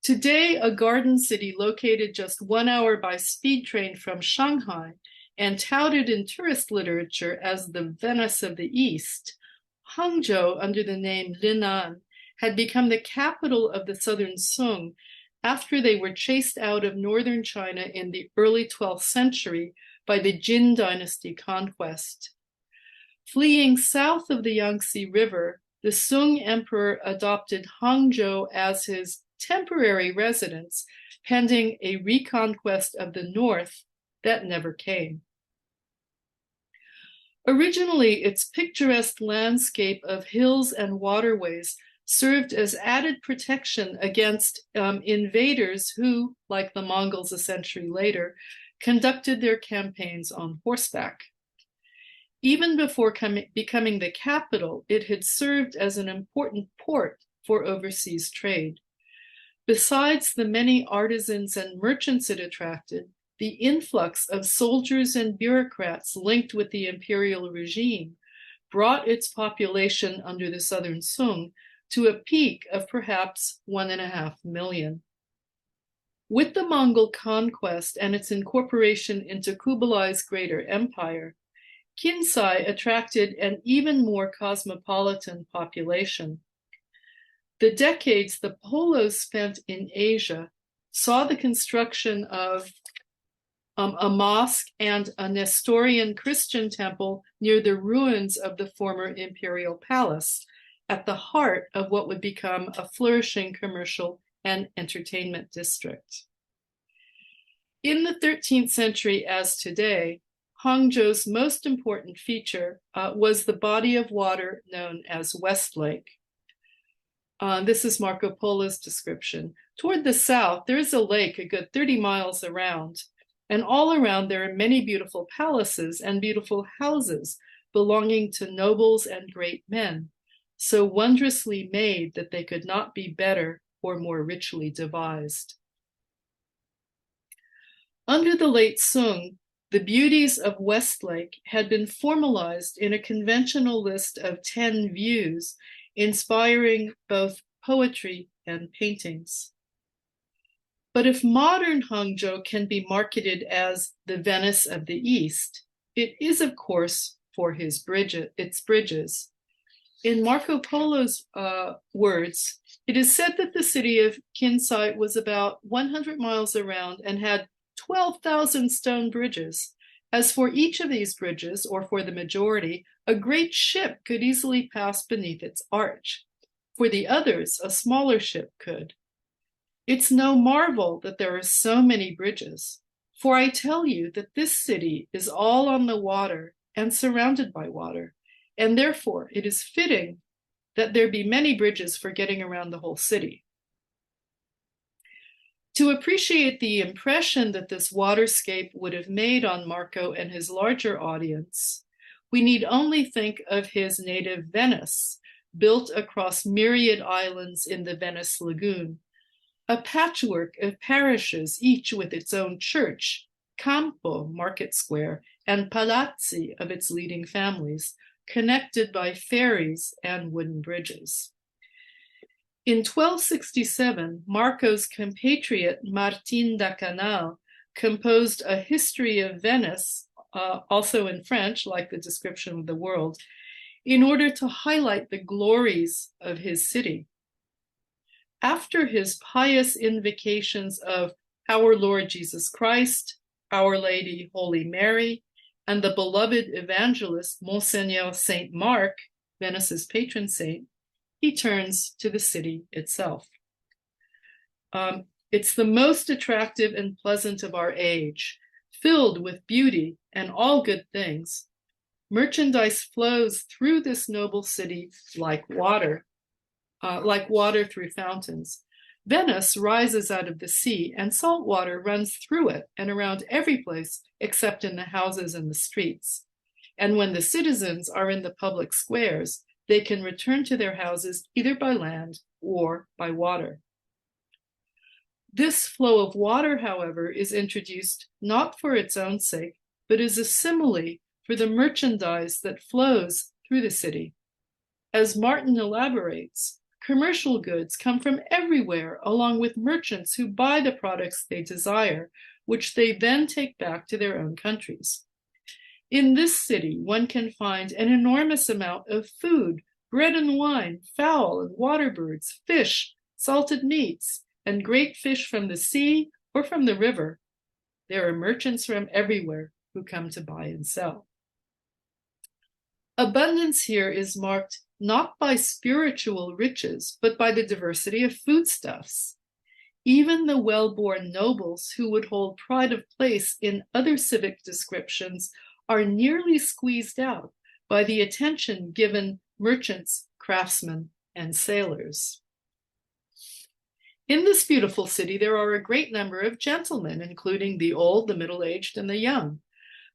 Today, a garden city located just 1 hour by speed train from Shanghai and touted in tourist literature as the Venice of the East, Hangzhou, under the name Linan, had become the capital of the southern Sung after they were chased out of northern China in the early 12th century by the Jin dynasty conquest. Fleeing south of the Yangtze River, the Sung emperor adopted Hangzhou as his temporary residence, pending a reconquest of the north that never came. Originally, its picturesque landscape of hills and waterways served as added protection against invaders who, like the Mongols a century later, conducted their campaigns on horseback. Even before becoming the capital, it had served as an important port for overseas trade. Besides the many artisans and merchants it attracted, the influx of soldiers and bureaucrats linked with the imperial regime brought its population under the southern Sung to a peak of perhaps 1.5 million. With the Mongol conquest and its incorporation into Kublai's greater empire, Kinsai attracted an even more cosmopolitan population. The decades the Polos spent in Asia saw the construction of a mosque and a Nestorian Christian temple near the ruins of the former imperial palace, at the heart of what would become a flourishing commercial and entertainment district. In the 13th century, as today, Hangzhou's most important feature was the body of water known as Westlake. This is Marco Polo's description. Toward the south, there is a lake a good 30 miles around, and all around there are many beautiful palaces and beautiful houses belonging to nobles and great men, so wondrously made that they could not be better or more richly devised. Under the late Sung, the beauties of Westlake had been formalized in a conventional list of 10 views, inspiring both poetry and paintings. But if modern Hangzhou can be marketed as the Venice of the East, it is, of course, for its bridges. In Marco Polo's words, it is said that the city of Kinsai was about 100 miles around and had 12,000 stone bridges. As for each of these bridges, or for the majority, a great ship could easily pass beneath its arch. For the others, a smaller ship could. It's no marvel that there are so many bridges, for I tell you that this city is all on the water and surrounded by water, and therefore it is fitting that there be many bridges for getting around the whole city. To appreciate the impression that this waterscape would have made on Marco and his larger audience, we need only think of his native Venice, built across myriad islands in the Venice Lagoon, a patchwork of parishes, each with its own church, campo, market square, and palazzi of its leading families, connected by ferries and wooden bridges. In 1267, Marco's compatriot Martin da Canal composed a history of Venice, also in French, like the description of the world, in order to highlight the glories of his city. After his pious invocations of our Lord Jesus Christ, Our Lady Holy Mary, and the beloved evangelist Monseigneur Saint Mark, Venice's patron saint, he turns to the city itself. It's the most attractive and pleasant of our age, filled with beauty and all good things. Merchandise flows through this noble city like water through fountains. Venice rises out of the sea, and salt water runs through it and around every place except in the houses and the streets. And when the citizens are in the public squares, they can return to their houses either by land or by water. This flow of water, however, is introduced not for its own sake, but as a simile for the merchandise that flows through the city. As Martin elaborates, commercial goods come from everywhere, along with merchants who buy the products they desire, which they then take back to their own countries. In this city, one can find an enormous amount of food, bread and wine, fowl and water birds, fish, salted meats, and great fish from the sea or from the river. There are merchants from everywhere who come to buy and sell. Abundance here is marked not by spiritual riches, but by the diversity of foodstuffs. Even the well-born nobles who would hold pride of place in other civic descriptions are nearly squeezed out by the attention given merchants, craftsmen, and sailors. In this beautiful city, there are a great number of gentlemen, including the old, the middle-aged, and the young,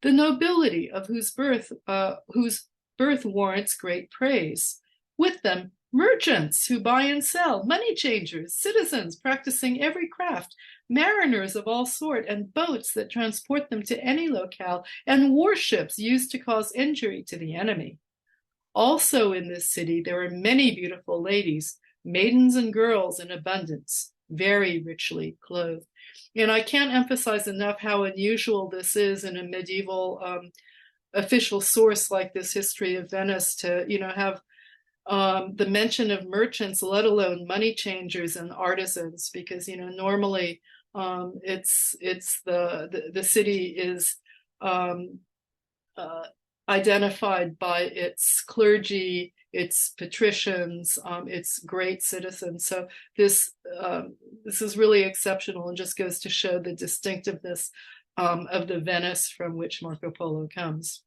the nobility of whose birth warrants great praise. With them, merchants who buy and sell, money changers, citizens practicing every craft, mariners of all sort, and boats that transport them to any locale, and warships used to cause injury to the enemy. Also in this city, there are many beautiful ladies, maidens and girls in abundance, very richly clothed. And I can't emphasize enough how unusual this is in a medieval official source like this History of Venice to, have the mention of merchants, let alone money changers and artisans, because, normally It's the city is identified by its clergy, its patricians, its great citizens. So this is really exceptional and just goes to show the distinctiveness of the Venice from which Marco Polo comes.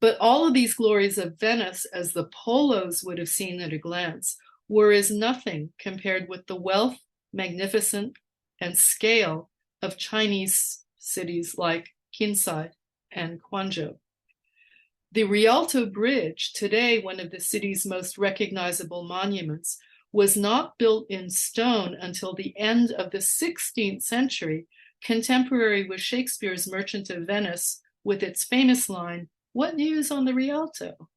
But all of these glories of Venice, as the Polos would have seen at a glance, were as nothing compared with the wealth, magnificence, and scale of Chinese cities like Kinsai and Quanzhou. The Rialto Bridge, today one of the city's most recognizable monuments, was not built in stone until the end of the 16th century, contemporary with Shakespeare's Merchant of Venice, with its famous line, "What news on the Rialto?"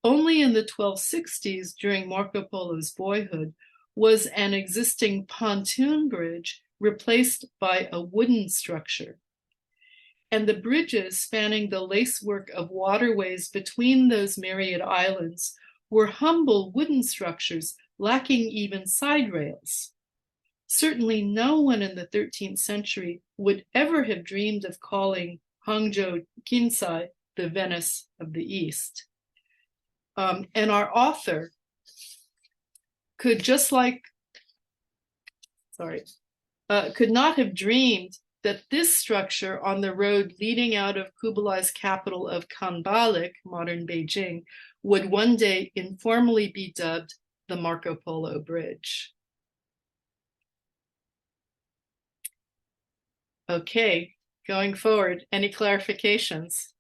Only in the 1260s, during Marco Polo's boyhood, was an existing pontoon bridge replaced by a wooden structure. And the bridges spanning the lacework of waterways between those myriad islands were humble wooden structures lacking even side rails. Certainly no one in the 13th century would ever have dreamed of calling Hangzhou Kinsai the Venice of the East. And our author could could not have dreamed that this structure on the road leading out of Kublai's capital of Khanbalik, modern Beijing, would one day informally be dubbed the Marco Polo Bridge. Okay, going forward, any clarifications?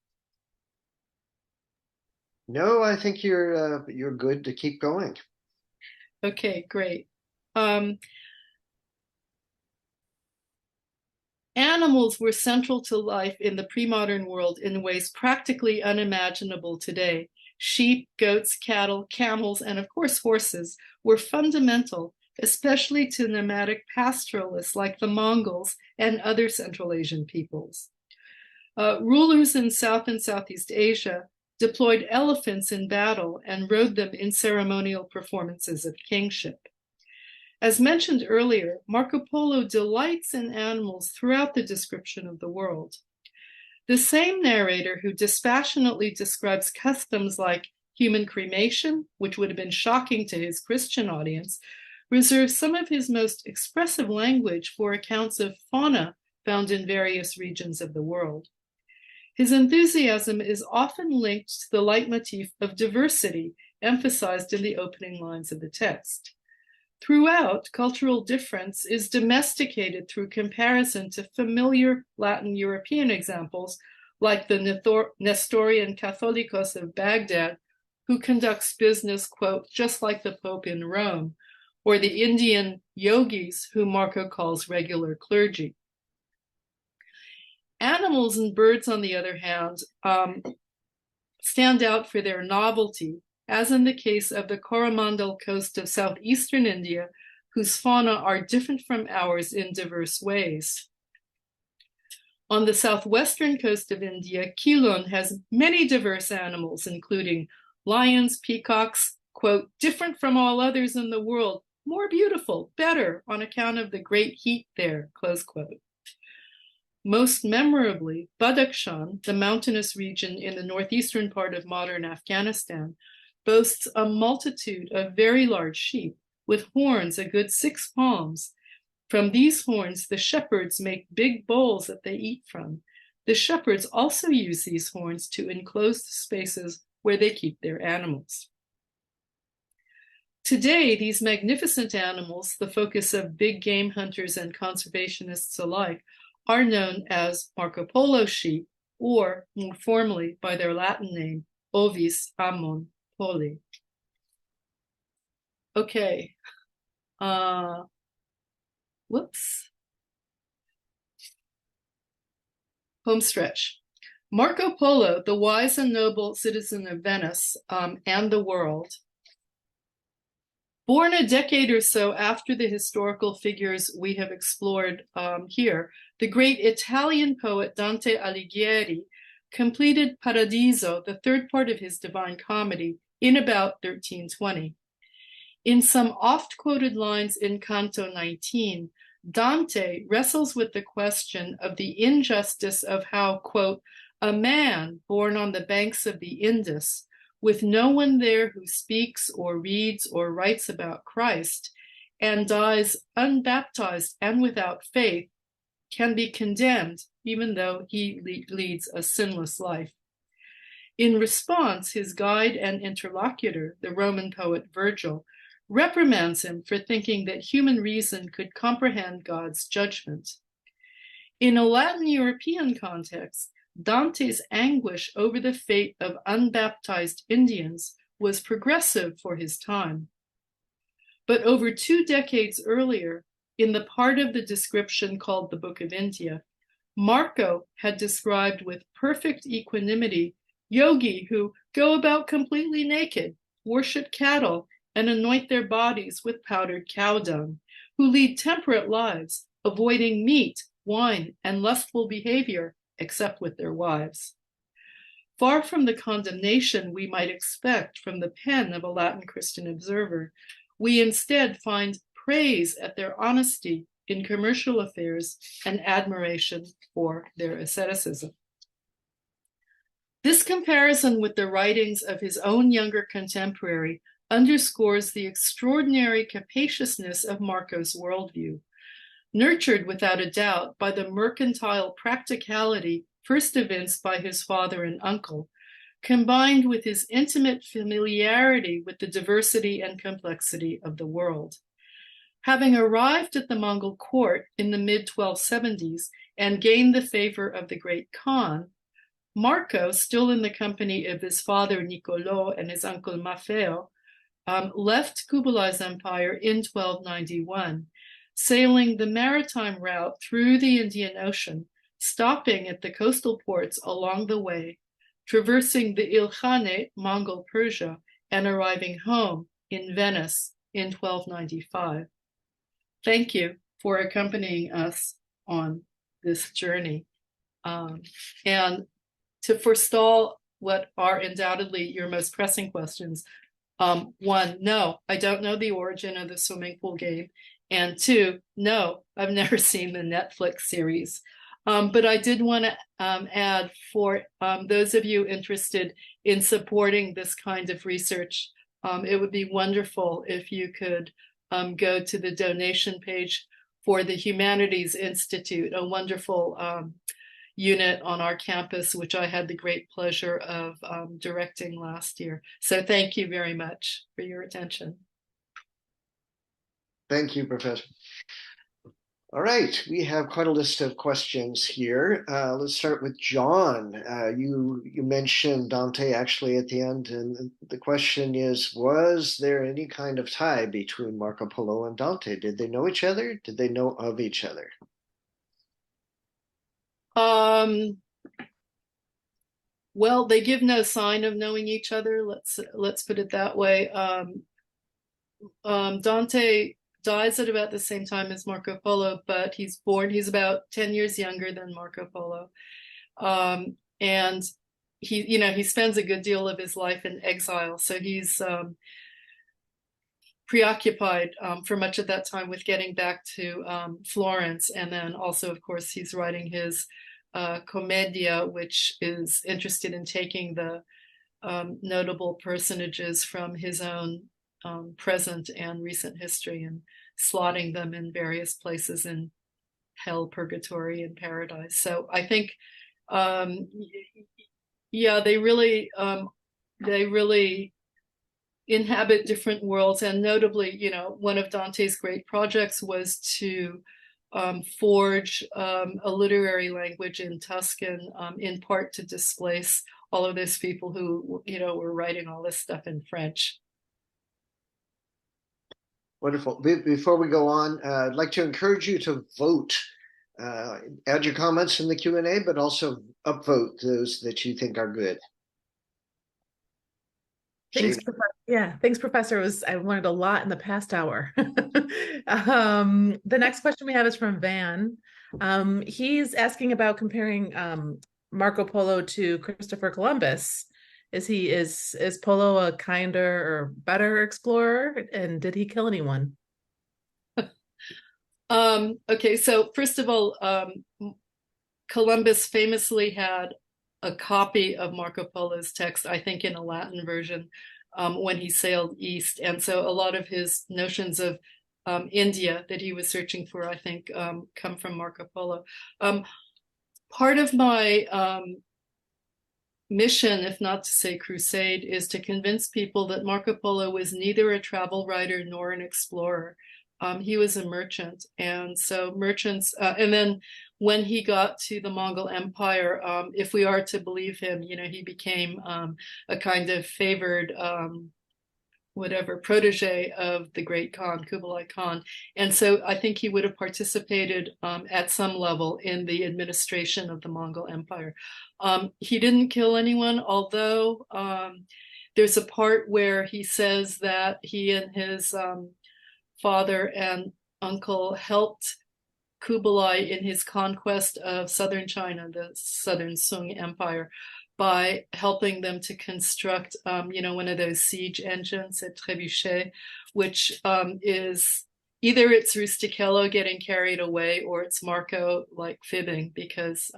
No, I think you're good to keep going. Okay, great. Animals were central to life in the pre-modern world in ways practically unimaginable today. Sheep, goats, cattle, camels, and of course horses were fundamental, especially to nomadic pastoralists like the Mongols and other Central Asian peoples. Rulers in South and Southeast Asia deployed elephants in battle and rode them in ceremonial performances of kingship. As mentioned earlier, Marco Polo delights in animals throughout the description of the world. The same narrator who dispassionately describes customs like human cremation, which would have been shocking to his Christian audience, reserves some of his most expressive language for accounts of fauna found in various regions of the world. His enthusiasm is often linked to the leitmotif of diversity emphasized in the opening lines of the text. Throughout, cultural difference is domesticated through comparison to familiar Latin European examples like the Nestorian Catholicos of Baghdad, who conducts business, quote, just like the Pope in Rome, or the Indian yogis who Marco calls regular clergy. Animals and birds, on the other hand, stand out for their novelty, as in the case of the Coromandel coast of southeastern India, whose fauna are different from ours in diverse ways. On the southwestern coast of India, Keelung has many diverse animals, including lions, peacocks, quote, different from all others in the world, more beautiful, better, on account of the great heat there, close quote. Most memorably, Badakhshan, the mountainous region in the northeastern part of modern Afghanistan, boasts a multitude of very large sheep with horns a good 6 palms. From these horns, the shepherds make big bowls that they eat from. The shepherds also use these horns to enclose the spaces where they keep their animals. Today, these magnificent animals, the focus of big game hunters and conservationists alike, are known as Marco Polo sheep, or more formally by their Latin name, Ovis ammon poli. Okay. Home stretch. Marco Polo, the wise and noble citizen of Venice and the world, born a decade or so after the historical figures we have explored here, the great Italian poet Dante Alighieri completed Paradiso, the third part of his Divine Comedy, in about 1320. In some oft-quoted lines in Canto 19, Dante wrestles with the question of the injustice of how, quote, a man born on the banks of the Indus, with no one there who speaks or reads or writes about Christ, and dies unbaptized and without faith, can be condemned even though he leads a sinless life. In response, his guide and interlocutor, the Roman poet Virgil, reprimands him for thinking that human reason could comprehend God's judgment. In a Latin European context, Dante's anguish over the fate of unbaptized Indians was progressive for his time. But over 2 decades earlier, in the part of the description called the Book of India, Marco had described with perfect equanimity yogi who go about completely naked, worship cattle, and anoint their bodies with powdered cow dung, who lead temperate lives, avoiding meat, wine, and lustful behavior, except with their wives. Far from the condemnation we might expect from the pen of a Latin Christian observer, we instead find praise at their honesty in commercial affairs and admiration for their asceticism. This comparison with the writings of his own younger contemporary underscores the extraordinary capaciousness of Marco's worldview, nurtured without a doubt by the mercantile practicality first evinced by his father and uncle, combined with his intimate familiarity with the diversity and complexity of the world. Having arrived at the Mongol court in the mid-1270s and gained the favor of the great Khan, Marco, still in the company of his father Niccolo and his uncle Maffeo, left Kublai's empire in 1291, sailing the maritime route through the Indian Ocean, stopping at the coastal ports along the way, traversing the Ilkhanate, Mongol Persia, and arriving home in Venice in 1295. Thank you for accompanying us on this journey. And to forestall what are undoubtedly your most pressing questions, 1, no, I don't know the origin of the swimming pool game. And 2, no, I've never seen the Netflix series. But I did want to add for those of you interested in supporting this kind of research, it would be wonderful if you could go to the donation page for the Humanities Institute, a wonderful unit on our campus, which I had the great pleasure of directing last year. So thank you very much for your attention. Thank you, Professor. All right, we have quite a list of questions here. Let's start with John. You mentioned Dante actually at the end, and the question is, was there any kind of tie between Marco Polo and Dante? Did they know each other? Did they know of each other? Well, they give no sign of knowing each other. Let's put it that way. Dante dies at about the same time as Marco Polo, but he's about 10 years younger than Marco Polo. And he spends a good deal of his life in exile. So he's preoccupied for much of that time with getting back to Florence. And then also, of course, he's writing his Commedia, which is interested in taking the notable personages from his own present and recent history and slotting them in various places in hell, purgatory, and paradise. So I think, they really inhabit different worlds. And notably, one of Dante's great projects was to forge a literary language in Tuscan, in part to displace all of those people who, were writing all this stuff in French. Wonderful. Before we go on, I'd like to encourage you to vote. Add your comments in the Q&A, but also upvote those that you think are good. Thanks, thanks, Professor. I learned a lot in the past hour. The next question we have is from Van. He's asking about comparing Marco Polo to Christopher Columbus. Is Polo a kinder or better explorer? And did he kill anyone? Okay, so first of all, Columbus famously had a copy of Marco Polo's text, I think in a Latin version, when he sailed east. And so a lot of his notions of India that he was searching for, I think, come from Marco Polo. Part of my mission, if not to say crusade, is to convince people that Marco Polo was neither a travel writer nor an explorer. He was a merchant. And so merchants, and then when he got to the Mongol Empire, if we are to believe him, he became a kind of favored protege of the great Khan, Kublai Khan. And so I think he would have participated at some level in the administration of the Mongol Empire. He didn't kill anyone, although there's a part where he says that he and his father and uncle helped Kublai in his conquest of southern China, the southern Sung Empire, by helping them to construct, one of those siege engines at Trebuchet, which is either it's Rustichello getting carried away or it's Marco like fibbing, because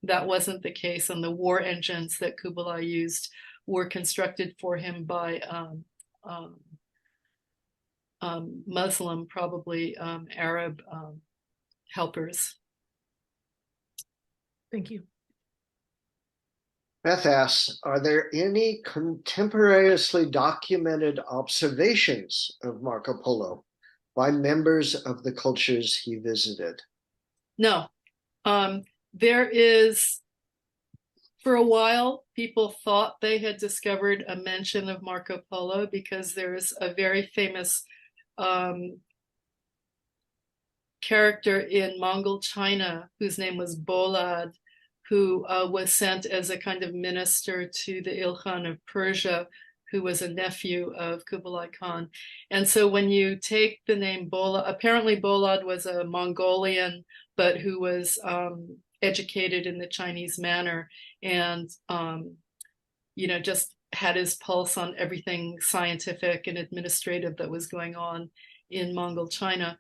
that wasn't the case. And the war engines that Kublai used were constructed for him by Muslim, probably Arab helpers. Thank you. Beth asks, are there any contemporaneously documented observations of Marco Polo by members of the cultures he visited? No. There is, for a while, people thought they had discovered a mention of Marco Polo because there's a very famous character in Mongol China whose name was Bolad, who was sent as a kind of minister to the Ilkhan of Persia, who was a nephew of Kublai Khan. And so when you take the name Bolad, apparently Bolad was a Mongolian, but who was educated in the Chinese manner and, just had his pulse on everything scientific and administrative that was going on in Mongol China.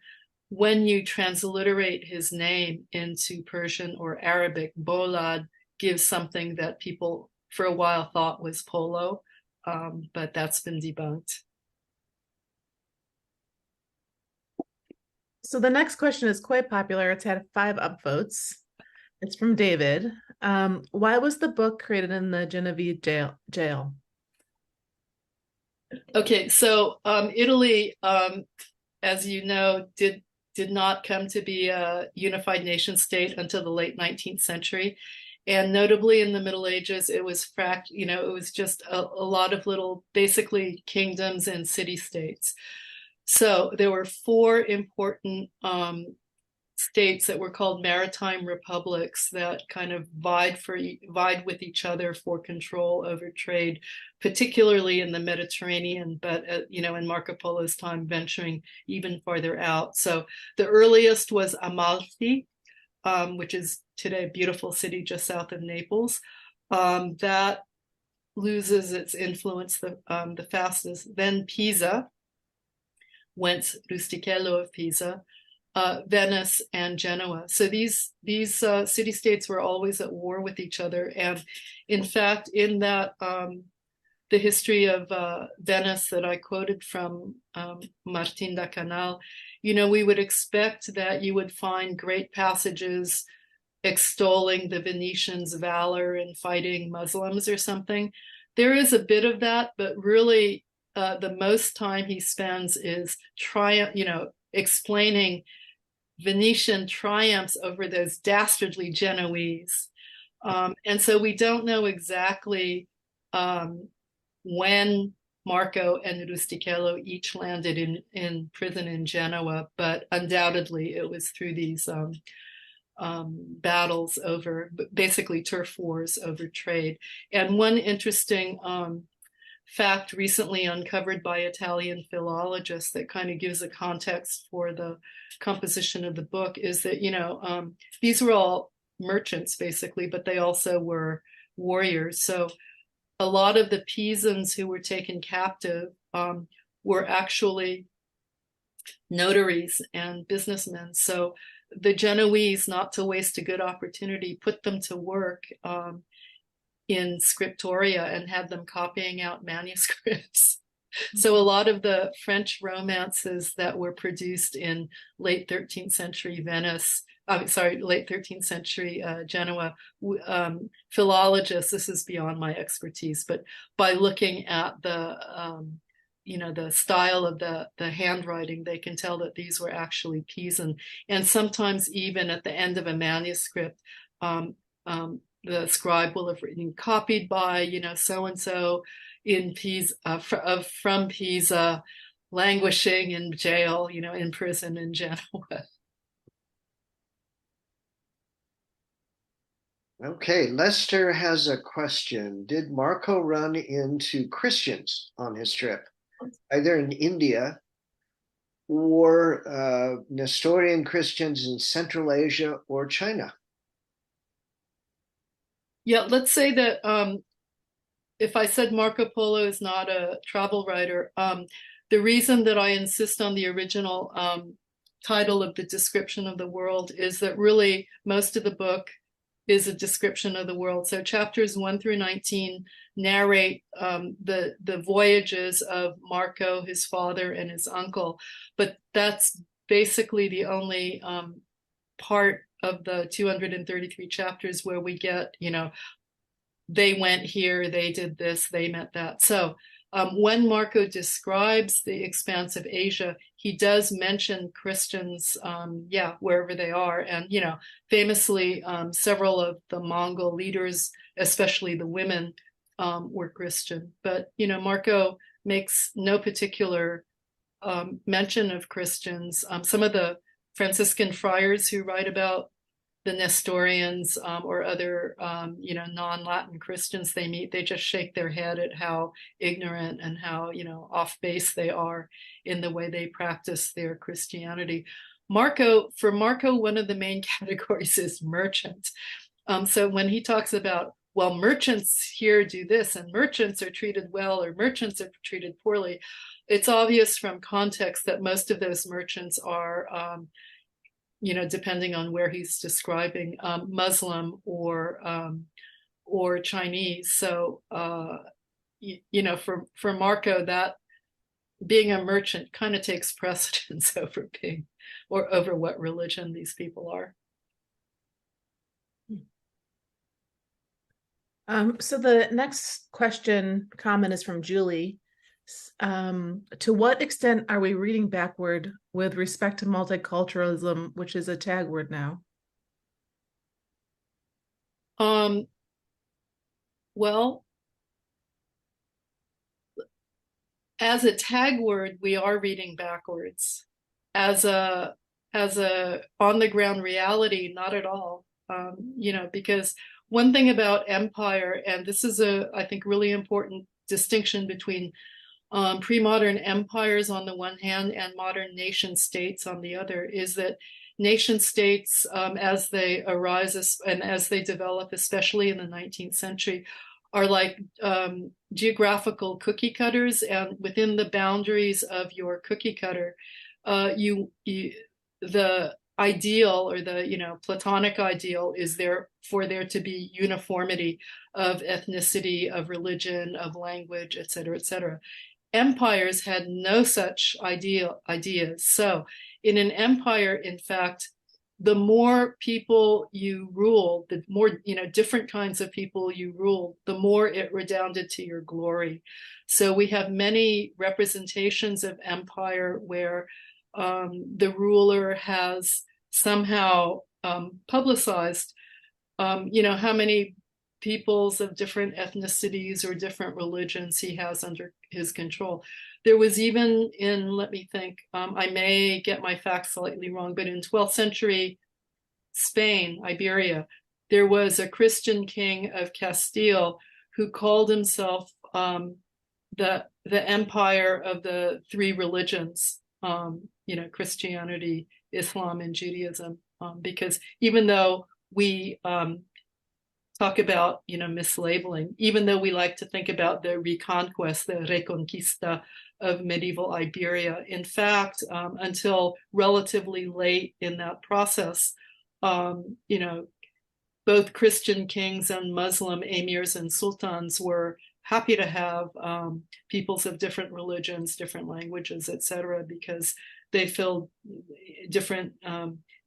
When you transliterate his name into Persian or Arabic, Bolad gives something that people for a while thought was Polo, but that's been debunked. So the next question is quite popular. It's had 5 upvotes. It's from David. Why was the book created in the Genevieve jail? Okay, so Italy, as you know, did not come to be a unified nation state until the late 19th century. And notably in the Middle Ages, it was it was just a lot of little, basically kingdoms and city-states. So there were 4 important states that were called maritime republics that kind of vied with each other for control over trade, particularly in the Mediterranean, but in Marco Polo's time venturing even farther out. So the earliest was Amalfi, which is today a beautiful city just south of Naples. That loses its influence the fastest. Then Pisa, whence Rustichello of Pisa, Venice and Genoa. So these city-states were always at war with each other. And in fact, in that the history of Venice that I quoted from Martin da Canal, we would expect that you would find great passages extolling the Venetians' valor in fighting Muslims or something. There is a bit of that, but really the most time he spends is explaining Venetian triumphs over those dastardly Genoese. And so we don't know exactly when Marco and Rustichello each landed in prison in Genoa, but undoubtedly it was through these battles over, basically turf wars over trade. And one interesting fact recently uncovered by Italian philologists that kind of gives a context for the composition of the book is that, these were all merchants basically, but they also were warriors. So a lot of the Pisans who were taken captive were actually notaries and businessmen. So the Genoese, not to waste a good opportunity, put them to work in scriptoria and had them copying out manuscripts. So a lot of the French romances that were produced in late 13th century Venice, late 13th century Genoa, philologists, this is beyond my expertise, but by looking at the style of the handwriting, they can tell that these were actually Pisan. And sometimes even at the end of a manuscript, the scribe will have written copied by, so-and-so in Pisa, from Pisa, languishing in jail, in prison in Genoa. Okay, Lester has a question. Did Marco run into Christians on his trip, either in India or Nestorian Christians in Central Asia or China? Yeah, let's say that if I said Marco Polo is not a travel writer, the reason that I insist on the original title of the description of the world is that really most of the book is a description of the world. So chapters 1 through 19 narrate the voyages of Marco, his father, and his uncle. But that's basically the only part of the 233 chapters where we get, they went here, they did this, they met that. So when Marco describes the expanse of Asia, he does mention Christians, wherever they are. And, famously, several of the Mongol leaders, especially the women, were Christian. But, Marco makes no particular mention of Christians. Some of the Franciscan friars who write about the Nestorians or other, non-Latin Christians they meet, they just shake their head at how ignorant and how, off base they are in the way they practice their Christianity. For Marco, one of the main categories is merchant. So when he talks about, well, merchants here do this and merchants are treated well or merchants are treated poorly, it's obvious from context that most of those merchants are depending on where he's describing, Muslim or Chinese. So, for Marco, that being a merchant kind of takes precedence over what religion these people are. So the next comment is from Julie. To what extent are we reading backward with respect to multiculturalism, which is a tag word now? Well, as a tag word, we are reading backwards. As a on the ground reality, not at all. Because one thing about empire, and this is I think really important distinction between pre-modern empires on the one hand and modern nation states on the other, is that nation states, as they arise and as they develop, especially in the 19th century, are like geographical cookie cutters, and within the boundaries of your cookie cutter, the ideal, or the Platonic ideal, is for there to be uniformity of ethnicity, of religion, of language, et cetera, et cetera. Empires had no such ideas. So in an empire, in fact, the more people you rule, the more, different kinds of people you rule, the more it redounded to your glory. So we have many representations of empire where the ruler has somehow publicized, how many peoples of different ethnicities or different religions he has under his control. There was even in, let me think, I may get my facts slightly wrong, but in 12th century Spain, Iberia, there was a Christian king of Castile who called himself the empire of the three religions, Christianity, Islam, and Judaism, because even though we talk about, mislabeling, even though we like to think about the reconquest, the reconquista of medieval Iberia. In fact, until relatively late in that process, both Christian kings and Muslim emirs and sultans were happy to have peoples of different religions, different languages, etc., because they filled different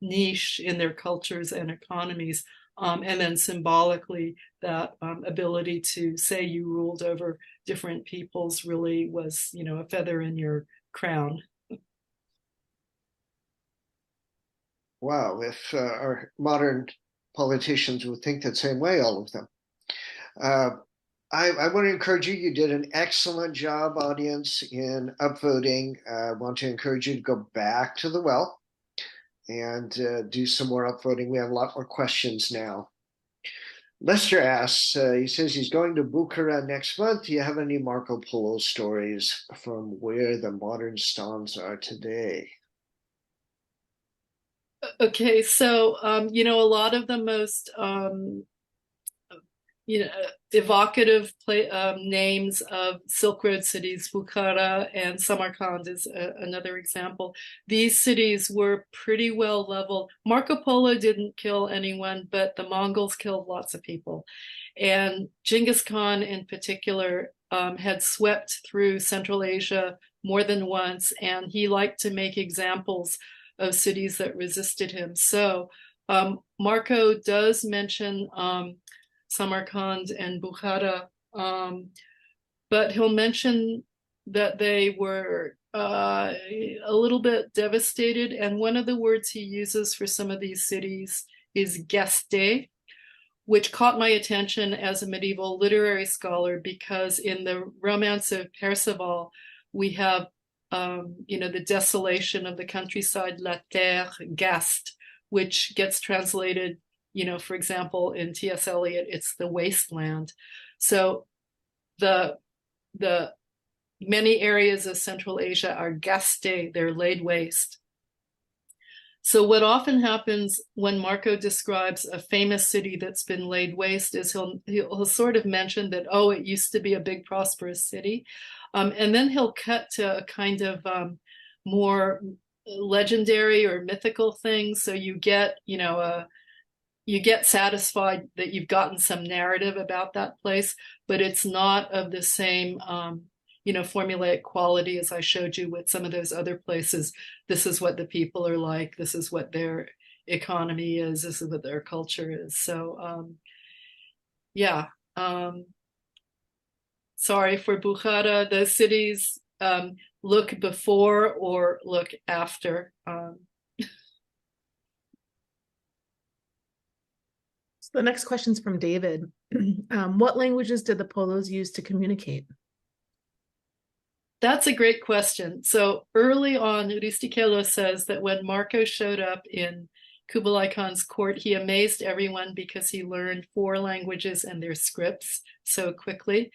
niche in their cultures and economies. And then symbolically, that ability to say you ruled over different peoples really was, a feather in your crown. Wow, if our modern politicians would think that same way, all of them. I want to encourage you. You did an excellent job, audience, in upvoting. I want to encourage you to go back to the well and do some more upvoting. We have a lot more questions now. Lester asks, he says he's going to Bukhara next month. Do you have any Marco Polo stories from where the modern stans are today? Okay, so, a lot of the most evocative names of Silk Road cities, Bukhara and Samarkand is another example. These cities were pretty well leveled. Marco Polo didn't kill anyone, but the Mongols killed lots of people. And Genghis Khan in particular had swept through Central Asia more than once, and he liked to make examples of cities that resisted him. So Marco does mention Samarkand and Bukhara, but he'll mention that they were a little bit devastated. And one of the words he uses for some of these cities is geste, which caught my attention as a medieval literary scholar, because in the Romance of Perceval, we have, the desolation of the countryside, la terre gaste, which gets translated, for example, in T.S. Eliot, it's the wasteland. So the many areas of Central Asia are gaste, they're laid waste. So what often happens when Marco describes a famous city that's been laid waste is he'll sort of mention that, oh, it used to be a big prosperous city. And then he'll cut to a kind of more legendary or mythical thing. So you get, you get satisfied that you've gotten some narrative about that place, but it's not of the same, formulaic quality as I showed you with some of those other places. This is what the people are like. This is what their economy is. This is what their culture is. So, sorry for Bukhara. Those cities look before or look after. So the next question is from David. What languages did the Polos use to communicate? That's a great question. So early on, Ristikelo says that when Marco showed up in Kublai Khan's court, he amazed everyone because he learned 4 languages and their scripts so quickly.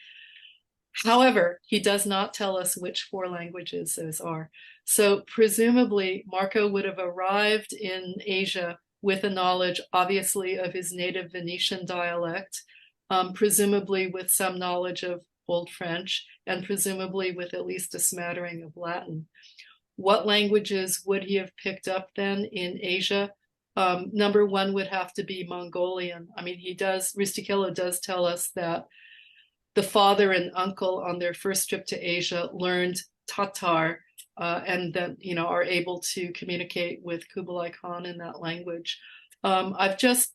However, he does not tell us which 4 languages those are. So presumably, Marco would have arrived in Asia with a knowledge, obviously, of his native Venetian dialect, presumably with some knowledge of Old French, and presumably with at least a smattering of Latin. What languages would he have picked up then in Asia? Number 1 would have to be Mongolian. I mean, Ristikelo does tell us that the father and uncle on their first trip to Asia learned Tatar, and then, are able to communicate with Kublai Khan in that language. I've just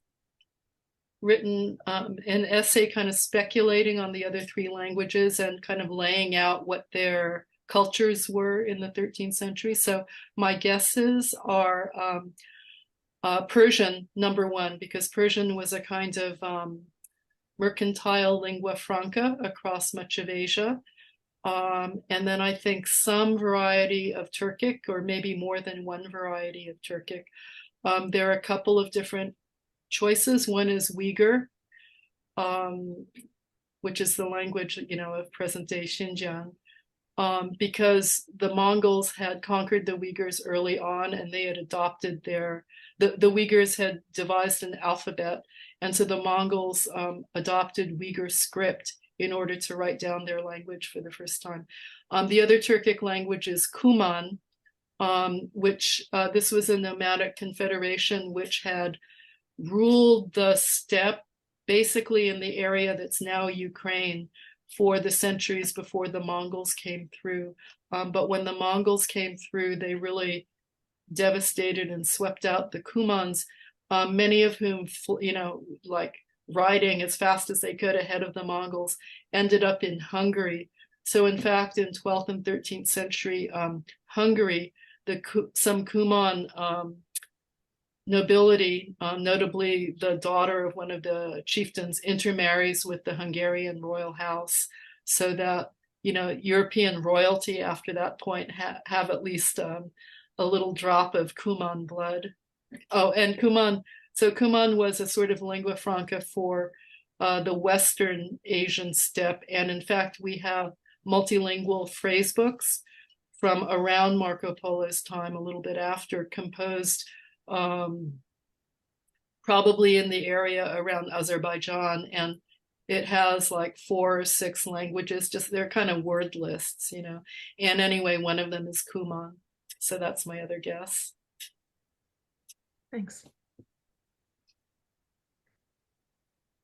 written an essay kind of speculating on the other 3 languages and kind of laying out what their cultures were in the 13th century. So my guesses are Persian, number 1, because Persian was a kind of mercantile lingua franca across much of Asia. And then I think some variety of Turkic, or maybe more than one variety of Turkic. There are a couple of different choices. One is Uyghur, which is the language, of present-day Xinjiang. because the Mongols had conquered the Uyghurs early on, and they had adopted the Uyghurs had devised an alphabet, and so the Mongols adopted Uyghur script in order to write down their language for the first time. The other Turkic language is Kuman, which this was a nomadic confederation which had ruled the steppe basically in the area that's now Ukraine for the centuries before the Mongols came through. But when the Mongols came through, they really devastated and swept out the Kumans, many of whom, like riding as fast as they could ahead of the Mongols, ended up in Hungary. So in fact, in 12th and 13th century Hungary, some Kuman nobility, notably the daughter of one of the chieftains, intermarries with the Hungarian royal house, so that European royalty after that point have at least a little drop of Kuman blood. Oh, and Kuman. So Kuman was a sort of lingua franca for the Western Asian steppe, and in fact, we have multilingual phrase books from around Marco Polo's time, a little bit after, composed probably in the area around Azerbaijan, and it has like 4 or 6 languages, just they're kind of word lists, and anyway, one of them is Kuman. So that's my other guess. Thanks.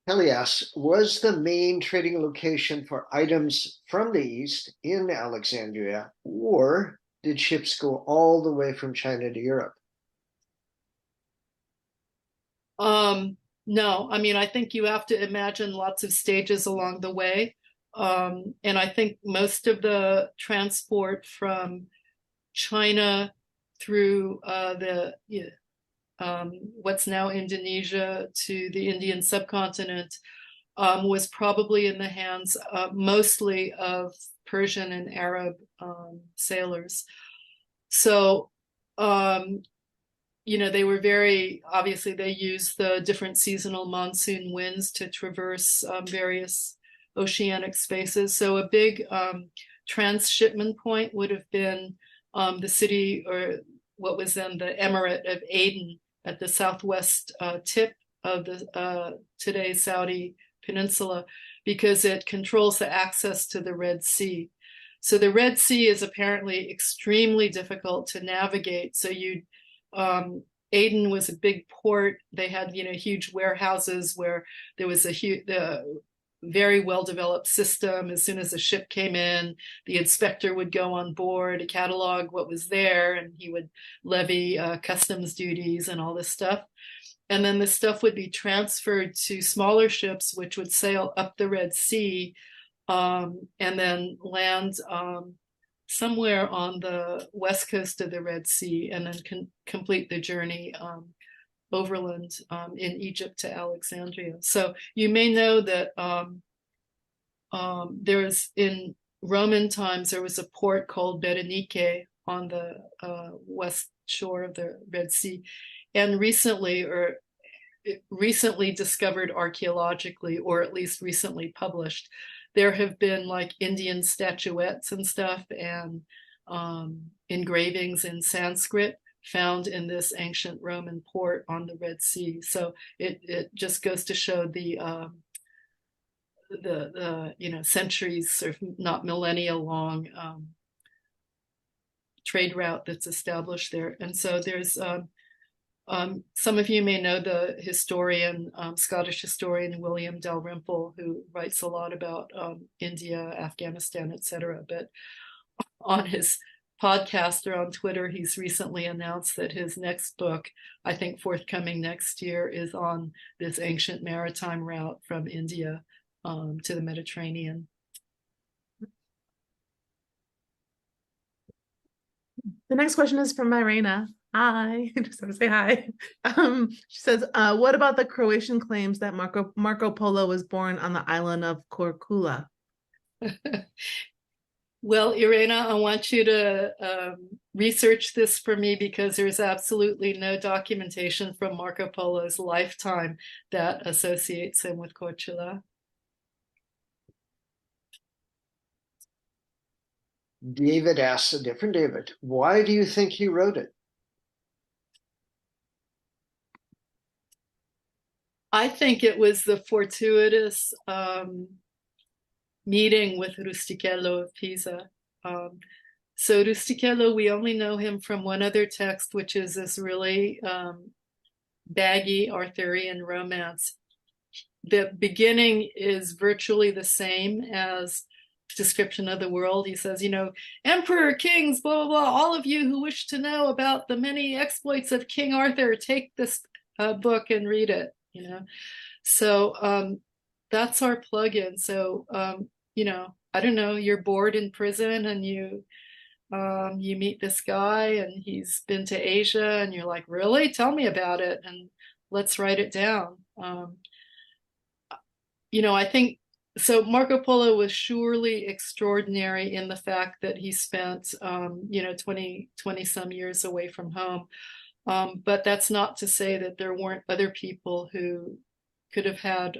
Kelly asks, was the main trading location for items from the East in Alexandria, or did ships go all the way from China to Europe? No, I mean, I think you have to imagine lots of stages along the way. And I think most of the transport from China through what's now Indonesia to the Indian subcontinent was probably in the hands mostly of Persian and Arab sailors. So, they were obviously they used the different seasonal monsoon winds to traverse various oceanic spaces. So a big transshipment point would have been the city, or what was then the Emirate of Aden, at the southwest tip of the today's Saudi peninsula, because it controls the access to the Red Sea. So the Red Sea is apparently extremely difficult to navigate. So Aden was a big port. They had huge warehouses where there was a very well-developed system. As soon as a ship came in, the inspector would go on board, catalog what was there, and he would levy customs duties and all this stuff. And then the stuff would be transferred to smaller ships, which would sail up the Red Sea and then land somewhere on the west coast of the Red Sea, and then complete the journey overland in Egypt to Alexandria. So you may know that in Roman times, there was a port called Berenike on the west shore of the Red Sea. And recently discovered archaeologically, or at least recently published, there have been like Indian statuettes and stuff and engravings in Sanskrit found in this ancient Roman port on the Red Sea. So it just goes to show the centuries, or not millennia long trade route that's established there. And so there's some of you may know the historian, Scottish historian William Dalrymple, who writes a lot about India, Afghanistan, etc. But on his podcast or on Twitter, he's recently announced that his next book, I think forthcoming next year, is on this ancient maritime route from India to the Mediterranean. The next question is from Irena. Hi, just want to say hi. She says, what about the Croatian claims that Marco Polo was born on the island of Korčula? Well, Irena, I want you to research this for me, because there's absolutely no documentation from Marco Polo's lifetime that associates him with Korčula. David asks, a different David, why do you think he wrote it? I think it was the fortuitous meeting with Rustichello of Pisa. So Rustichello, we only know him from one other text, which is this really baggy Arthurian romance. The beginning is virtually the same as description of the world. He says, emperor, kings, blah, blah, blah, all of you who wish to know about the many exploits of King Arthur, take this book and read it, So that's our plug-in. So, I don't know, you're bored in prison and you meet this guy and he's been to Asia and you're like, really? Tell me about it and let's write it down. I think so. Marco Polo was surely extraordinary in the fact that he spent, 20 some years away from home. But that's not to say that there weren't other people who could have had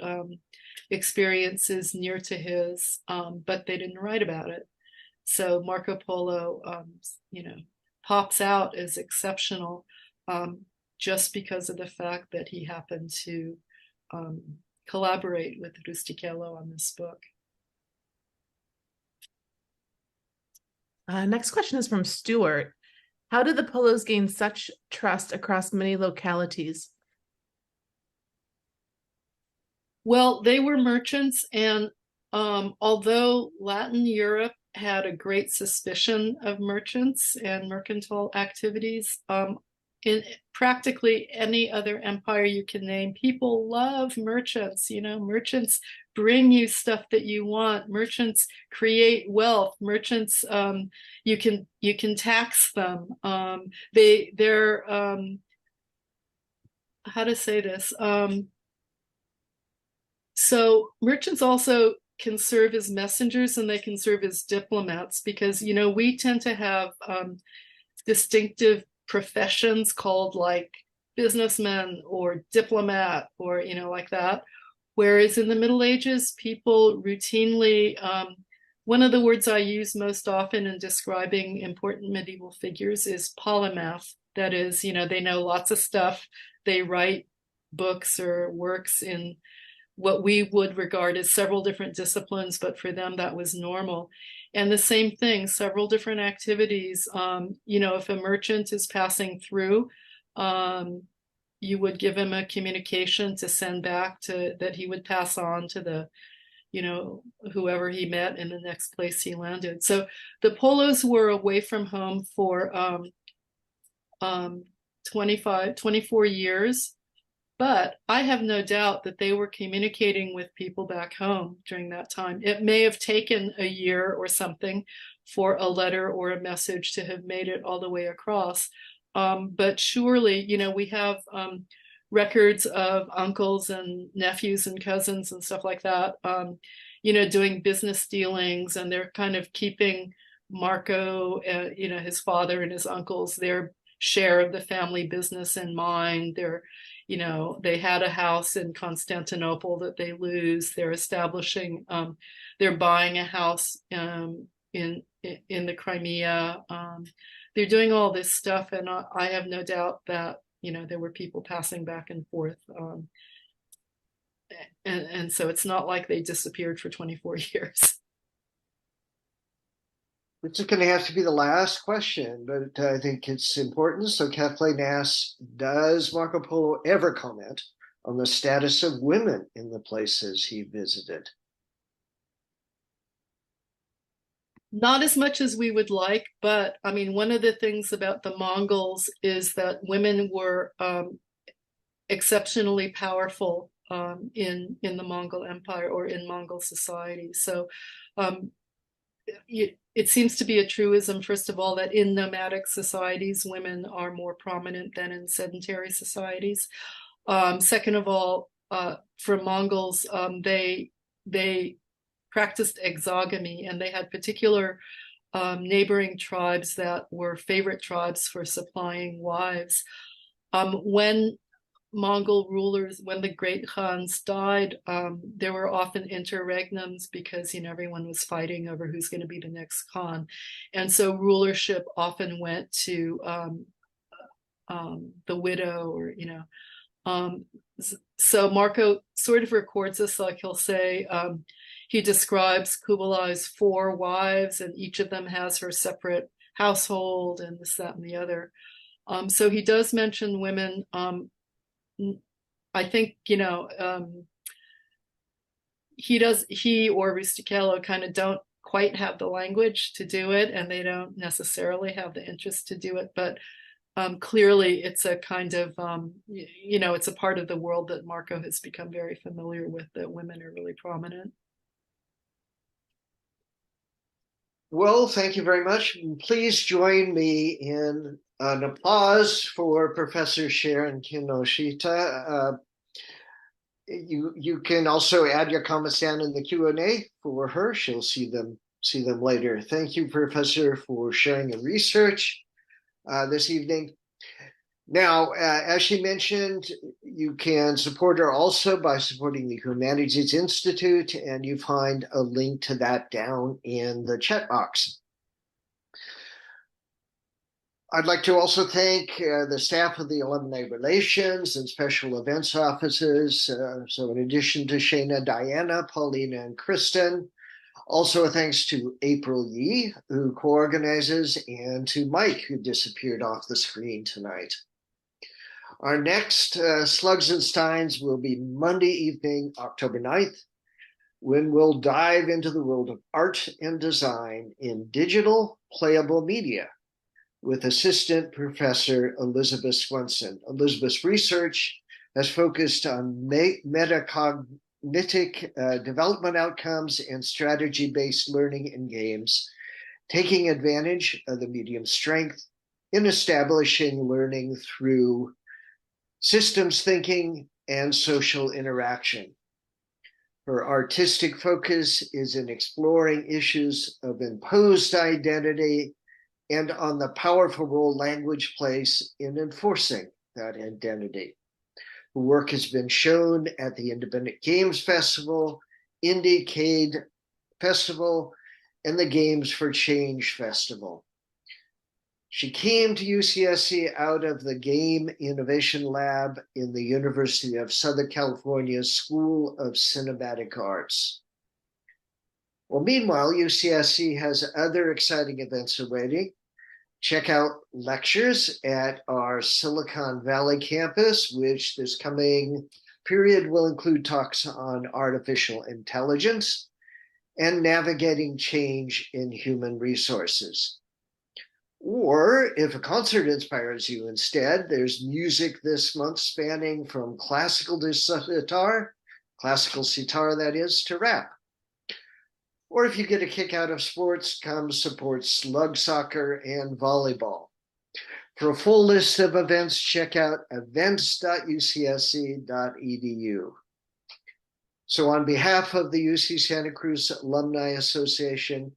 experiences near to his, but they didn't write about it. So Marco Polo, pops out as exceptional just because of the fact that he happened to collaborate with Rustichello on this book. Next question is from Stuart. How did the Polos gain such trust across many localities? Well, they were merchants, and although Latin Europe had a great suspicion of merchants and mercantile activities, in practically any other empire you can name, people love merchants. Merchants bring you stuff that you want. Merchants create wealth. Merchants, you can tax them. They're how to say this? So merchants also can serve as messengers and they can serve as diplomats because, we tend to have distinctive professions called like businessman or diplomat or, like that. Whereas in the Middle Ages, people routinely, one of the words I use most often in describing important medieval figures is polymath. That is, they know lots of stuff. They write books or works in what we would regard as several different disciplines, but for them that was normal. And the same thing, several different activities. If a merchant is passing through, you would give him a communication to send back that he would pass on to the, whoever he met in the next place he landed. So the Polos were away from home for 24 years. But I have no doubt that they were communicating with people back home during that time. It may have taken a year or something for a letter or a message to have made it all the way across. But surely, we have records of uncles and nephews and cousins and stuff like that, doing business dealings, and they're kind of keeping Marco, his father and his uncles, their share of the family business in mind. They had a house in Constantinople that they lose. They're establishing, they're buying a house in the Crimea. They're doing all this stuff, and I have no doubt that there were people passing back and forth, and so it's not like they disappeared for 24 years. This is going to have to be the last question, but I think it's important. So Kathleen asks, does Marco Polo ever comment on the status of women in the places he visited? Not as much as we would like, but I mean, one of the things about the Mongols is that women were exceptionally powerful in the Mongol Empire or in Mongol society. So it seems to be a truism, first of all, that in nomadic societies, women are more prominent than in sedentary societies. Second of all, for Mongols, they practiced exogamy, and they had particular neighboring tribes that were favorite tribes for supplying wives. When Mongol rulers, when the great Khans died, there were often interregnums because everyone was fighting over who's going to be the next Khan, and so rulership often went to the widow, or so Marco sort of records this, like he'll say, he describes Kublai's 4 wives, and each of them has her separate household and this, that, and the other. So he does mention women. I think, he or Rustichello kind of don't quite have the language to do it, and they don't necessarily have the interest to do it, but clearly it's a kind of, it's a part of the world that Marco has become very familiar with, that women are really prominent. Well, thank you very much. Please join me in an applause for Professor Sharon Kinoshita. You can also add your comments down in the Q&A for her. She'll see them later. Thank you, Professor, for sharing your research this evening. Now, as she mentioned, you can support her also by supporting the Humanities Institute, and you find a link to that down in the chat box. I'd like to also thank the staff of the Alumni Relations and Special Events Offices. So in addition to Shana, Diana, Paulina, and Kristen, also a thanks to April Yee, who co-organizes, and to Mike, who disappeared off the screen tonight. Our next Slugs and Steins will be Monday evening, October 9th, when we'll dive into the world of art and design in digital playable media with Assistant Professor Elizabeth Swenson. Elizabeth's research has focused on metacognitive development outcomes and strategy-based learning in games, taking advantage of the medium's strength in establishing learning through systems thinking and social interaction. Her artistic focus is in exploring issues of imposed identity and on the powerful role language plays in enforcing that identity. Her work has been shown at the Independent Games Festival, Indiecade Festival, and the Games for Change Festival. She came to UCSC out of the Game Innovation Lab in the University of Southern California's School of Cinematic Arts. Well, meanwhile, UCSC has other exciting events awaiting. Check out lectures at our Silicon Valley campus, which this coming period will include talks on artificial intelligence and navigating change in human resources. Or if a concert inspires you instead, there's music this month spanning from classical sitar that is, to rap. Or if you get a kick out of sports, come support slug soccer and volleyball. For a full list of events, check out events.ucsc.edu. So on behalf of the UC Santa Cruz Alumni Association,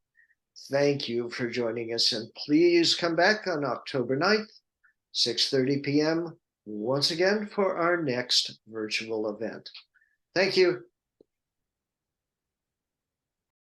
thank you for joining us, and please come back on October 9th, 6:30 p.m. once again for our next virtual event. Thank you.